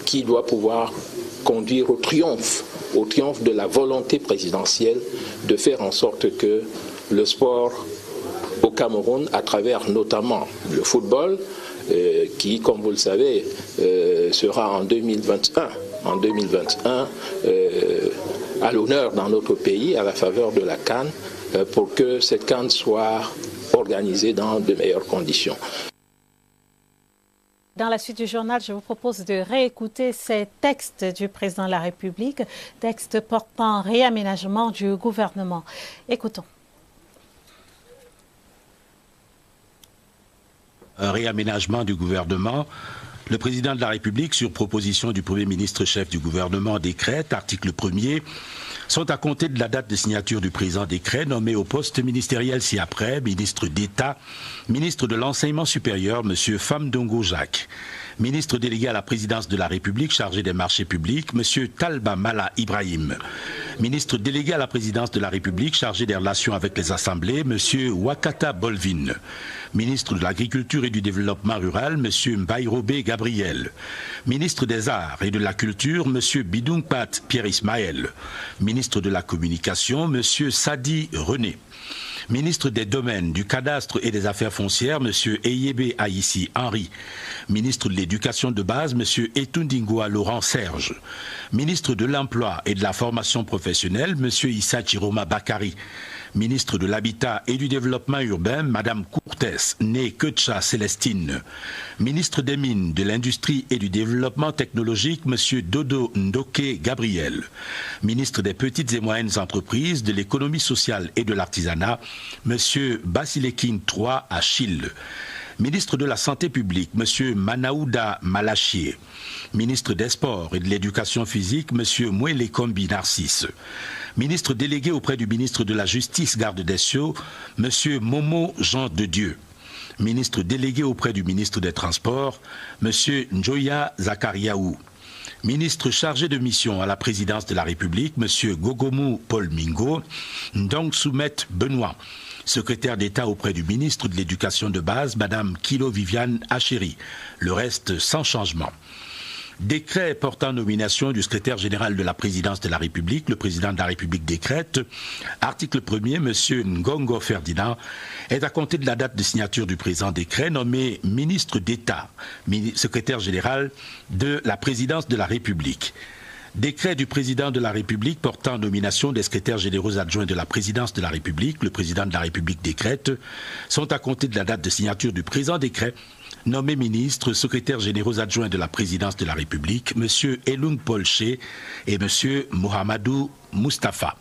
qui doit pouvoir conduire au triomphe de la volonté présidentielle de faire en sorte que le sport au Cameroun, à travers notamment le football, qui, comme vous le savez, sera en 2021 à l'honneur dans notre pays, à la faveur de la CAN, pour que cette CAN soit organisée dans de meilleures conditions. Dans la suite du journal, je vous propose de réécouter ces textes du président de la République, textes portant réaménagement du gouvernement. Écoutons. Un réaménagement du gouvernement. Le président de la République, sur proposition du Premier ministre chef du gouvernement, décrète, article 1er, sont à compter de la date de signature du présent décret nommé au poste ministériel ci-après, ministre d'État, ministre de l'Enseignement supérieur, M. Famdongo Jacques. Ministre délégué à la présidence de la République chargé des marchés publics, M. Talba Mala Ibrahim. Ministre délégué à la présidence de la République chargé des relations avec les assemblées, M. Wakata Bolvin. Ministre de l'Agriculture et du Développement rural, M. Mbaïrobe Gabriel. Ministre des Arts et de la Culture, M. Bidungpat Pierre Ismaël. Ministre de la Communication, M. Sadi René. Ministre des Domaines, du Cadastre et des Affaires foncières, M. Eyebe Aïssi Henri. Ministre de l'Éducation de base, M. Etundingoa Laurent Serge. Ministre de l'Emploi et de la Formation professionnelle, M. Issa Chiroma Bakari. Ministre de l'Habitat et du Développement urbain, Mme Courtès, née Ketcha Célestine. Ministre des Mines, de l'Industrie et du Développement technologique, M. Dodo Ndoke Gabriel. Ministre des Petites et Moyennes Entreprises, de l'Économie sociale et de l'Artisanat, M. Basilekin III Achille. Ministre de la Santé publique, M. Manaouda Malachier. Ministre des Sports et de l'Éducation physique, M. Mouele Kombi Narcisse. Ministre délégué auprès du ministre de la Justice, garde des Sceaux, M. Momo Jean de Dieu. Ministre délégué auprès du ministre des Transports, M. Njoya Zakariaou. Ministre chargé de mission à la présidence de la République, M. Gogomu Paul Mingo. Ndong Soumet Benoît. Secrétaire d'État auprès du ministre de l'Éducation de base, Mme Kilo Viviane Achéry. Le reste sans changement. Décret portant nomination du secrétaire général de la présidence de la République, le président de la République décrète. Article 1er, M. Ngongo Ferdinand est à compter de la date de signature du présent décret nommé ministre d'État, secrétaire général de la présidence de la République. Décret du président de la République portant nomination des secrétaires généraux adjoints de la présidence de la République, le président de la République décrète, sont à compter de la date de signature du présent décret nommés ministres, secrétaires généraux adjoints de la présidence de la République, M. Elung Polche et M. Mohamedou Mustafa.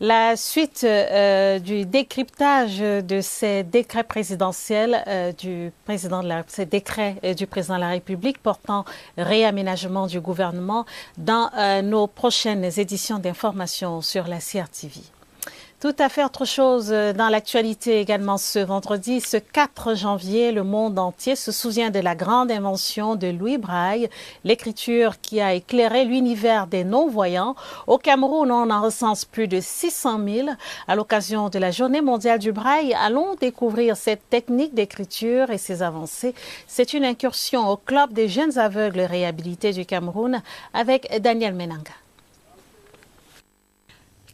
La suite du décryptage de ces décrets présidentiels du président de la République portant réaménagement du gouvernement dans nos prochaines éditions d'information sur la CRTV. Tout à fait autre chose dans l'actualité également ce vendredi. Ce 4 janvier, le monde entier se souvient de la grande invention de Louis Braille, l'écriture qui a éclairé l'univers des non-voyants. Au Cameroun, on en recense plus de 600 000. À l'occasion de la Journée mondiale du Braille, allons découvrir cette technique d'écriture et ses avancées. C'est une incursion au Club des jeunes aveugles réhabilités du Cameroun avec Daniel Menanga.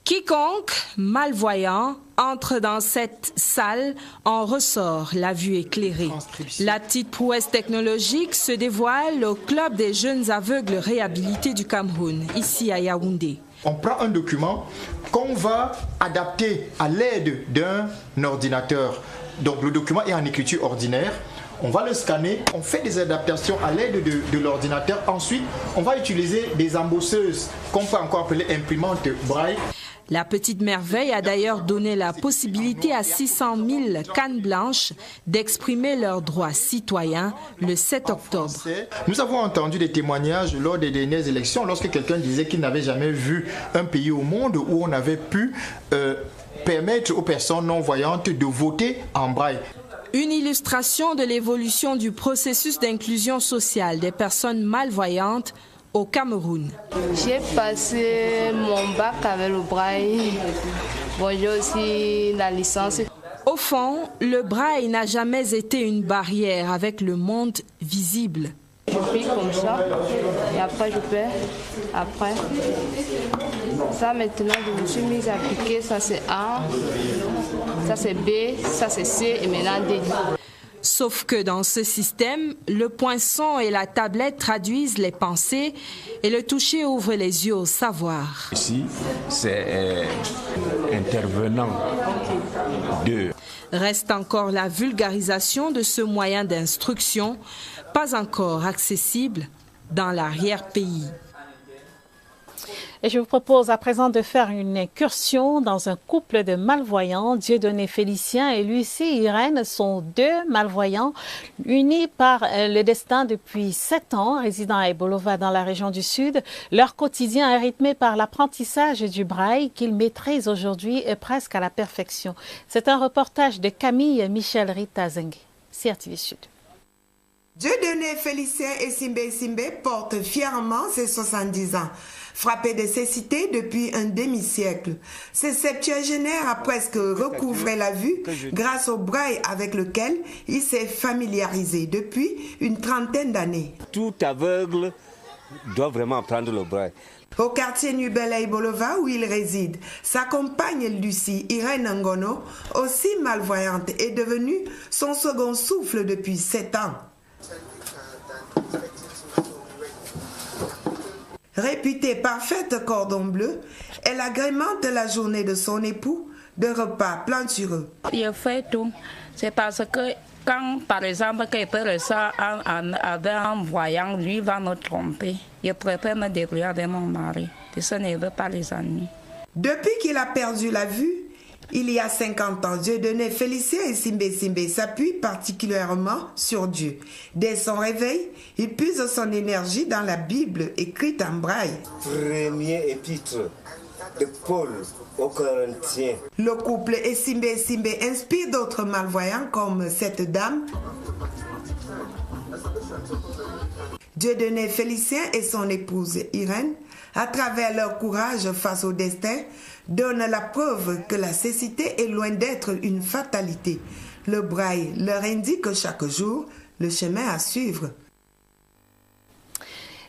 Quiconque malvoyant entre dans cette salle en ressort la vue éclairée. La petite prouesse technologique se dévoile au Club des jeunes aveugles réhabilités du Cameroun, ici à Yaoundé. On prend un document qu'on va adapter à l'aide d'un ordinateur. Donc le document est en écriture ordinaire. On va le scanner, on fait des adaptations à l'aide de l'ordinateur. Ensuite, on va utiliser des embosseuses qu'on peut encore appeler imprimantes braille. La petite merveille a d'ailleurs donné la possibilité à 600 000 cannes blanches d'exprimer leurs droits citoyens le 7 octobre. Nous avons entendu des témoignages lors des dernières élections lorsque quelqu'un disait qu'il n'avait jamais vu un pays au monde où on avait pu permettre aux personnes non-voyantes de voter en braille. Une illustration de l'évolution du processus d'inclusion sociale des personnes malvoyantes au Cameroun. J'ai passé mon bac avec le braille. Bon, j'ai aussi la licence. Au fond, le braille n'a jamais été une barrière avec le monde visible. Je prie comme ça et après je perds. Après, ça maintenant je me suis mise à cliquer. Ça c'est A, ça c'est B, ça c'est C et maintenant D. Sauf que dans ce système, le poinçon et la tablette traduisent les pensées et le toucher ouvre les yeux au savoir. Ici, c'est intervenant de... Reste encore la vulgarisation de ce moyen d'instruction, pas encore accessible dans l'arrière-pays. Et je vous propose à présent de faire une incursion dans un couple de malvoyants. Dieudonné Félicien et Lucie Irène sont deux malvoyants unis par le destin depuis 7 ans, résidant à Ebolova dans la région du Sud. Leur quotidien est rythmé par l'apprentissage du braille qu'ils maîtrisent aujourd'hui presque à la perfection. C'est un reportage de Camille Michel Rita Zengue, CRTV Sud. Dieudonné Félicien et Simbe portent fièrement ses 70 ans. Frappé de cécité depuis un demi-siècle, ce septuagénaire a presque recouvré la vue grâce au braille avec lequel il s'est familiarisé depuis une trentaine d'années. Tout aveugle doit vraiment apprendre le braille. Au quartier Nubel à Ebolova où il réside, sa compagne Lucie Irène Ngono, aussi malvoyante, est devenue son second souffle depuis 7 ans. Réputée parfaite cordon bleu, elle agrémente la journée de son époux de repas plantureux. Il fait tout. C'est parce que quand, par exemple, quelqu'un ressort un voyant, lui va nous tromper. Il préfère me détruire de mon mari. Et ce ne veut pas les ennuis. Depuis qu'il a perdu la vue, il y a 50 ans, Dieudonné Félicien et Simbe s'appuient particulièrement sur Dieu. Dès son réveil, il puise son énergie dans la Bible écrite en braille. Premier épître de Paul aux Corinthiens. Le couple et Simbe inspire d'autres malvoyants comme cette dame. Dieudonné Félicien et son épouse Irène, à travers leur courage face au destin, donnent la preuve que la cécité est loin d'être une fatalité. Le braille leur indique chaque jour le chemin à suivre.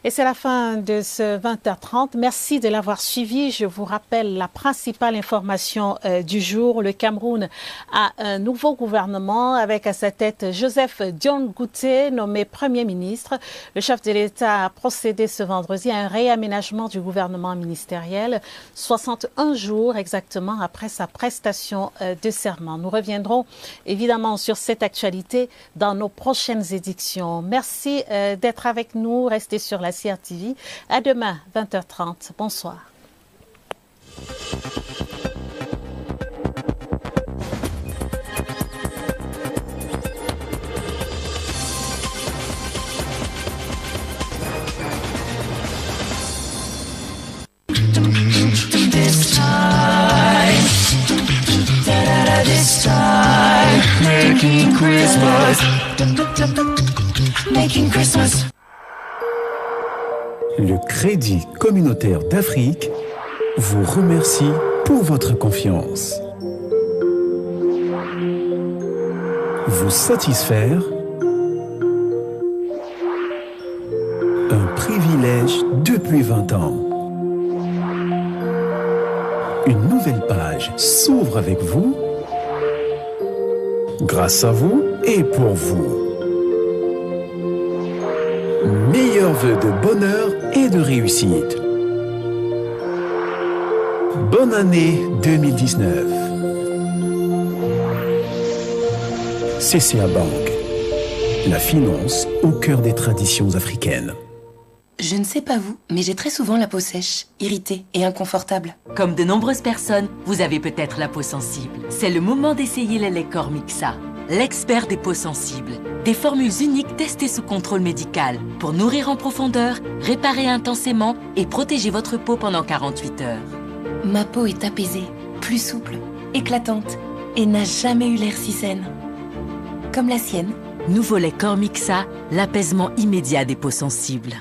Et c'est la fin de ce 20h30. Merci de l'avoir suivi. Je vous rappelle la principale information du jour. Le Cameroun a un nouveau gouvernement avec à sa tête Joseph Dion-Ngouté, nommé Premier ministre. Le chef de l'État a procédé ce vendredi à un réaménagement du gouvernement ministériel, 61 jours exactement après sa prestation de serment. Nous reviendrons évidemment sur cette actualité dans nos prochaines éditions. Merci d'être avec nous. Restez sur la CRTV. À demain, 20h30. Bonsoir. Making Christmas. Le Crédit communautaire d'Afrique vous remercie pour votre confiance. Vous satisfaire, un privilège depuis 20 ans. Une nouvelle page s'ouvre avec vous, grâce à vous et pour vous. Meilleurs vœux de bonheur et de réussite. Bonne année 2019. CCA Bank. La finance au cœur des traditions africaines. Je ne sais pas vous, mais j'ai très souvent la peau sèche, irritée et inconfortable. Comme de nombreuses personnes, vous avez peut-être la peau sensible. C'est le moment d'essayer les laits Cormixa, l'expert des peaux sensibles. Des formules uniques testées sous contrôle médical pour nourrir en profondeur, réparer intensément et protéger votre peau pendant 48 heures. Ma peau est apaisée, plus souple, éclatante et n'a jamais eu l'air si saine. Comme la sienne. Nouveau lait Cormixa, l'apaisement immédiat des peaux sensibles.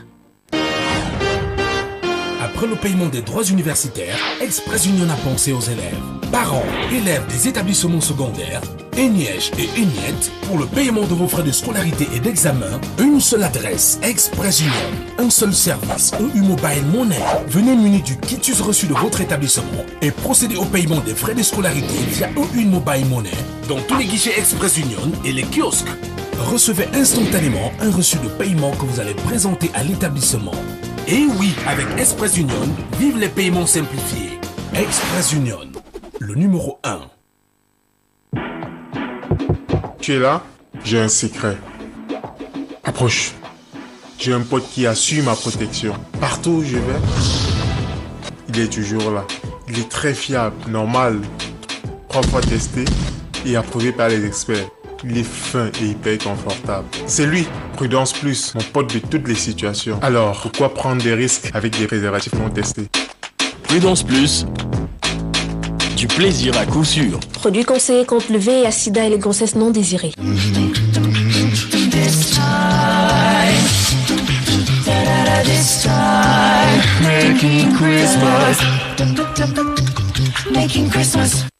Après le paiement des droits universitaires, Express Union a pensé aux élèves, parents, élèves des établissements secondaires, ENIEJ et ENIET. Pour le paiement de vos frais de scolarité et d'examen, une seule adresse, Express Union, un seul service, EU Mobile Money. Venez muni du quitus reçu de votre établissement et procédez au paiement des frais de scolarité via EU Mobile Money dans tous les guichets Express Union et les kiosques. Recevez instantanément un reçu de paiement que vous allez présenter à l'établissement. Et oui, avec Express Union, vive les paiements simplifiés. Express Union, le numéro 1. Tu es là? J'ai un secret. Approche. J'ai un pote qui assure ma protection. Partout où je vais, il est toujours là. Il est très fiable, normal, 3 fois testé et approuvé par les experts. Il est fin et hyper confortable. C'est lui, Prudence Plus, mon pote de toutes les situations. Alors, pourquoi prendre des risques avec des préservatifs non testés? Prudence Plus, du plaisir à coup sûr. Produit conseillé contre le VIH, sida et les grossesses non désirées. Making Christmas.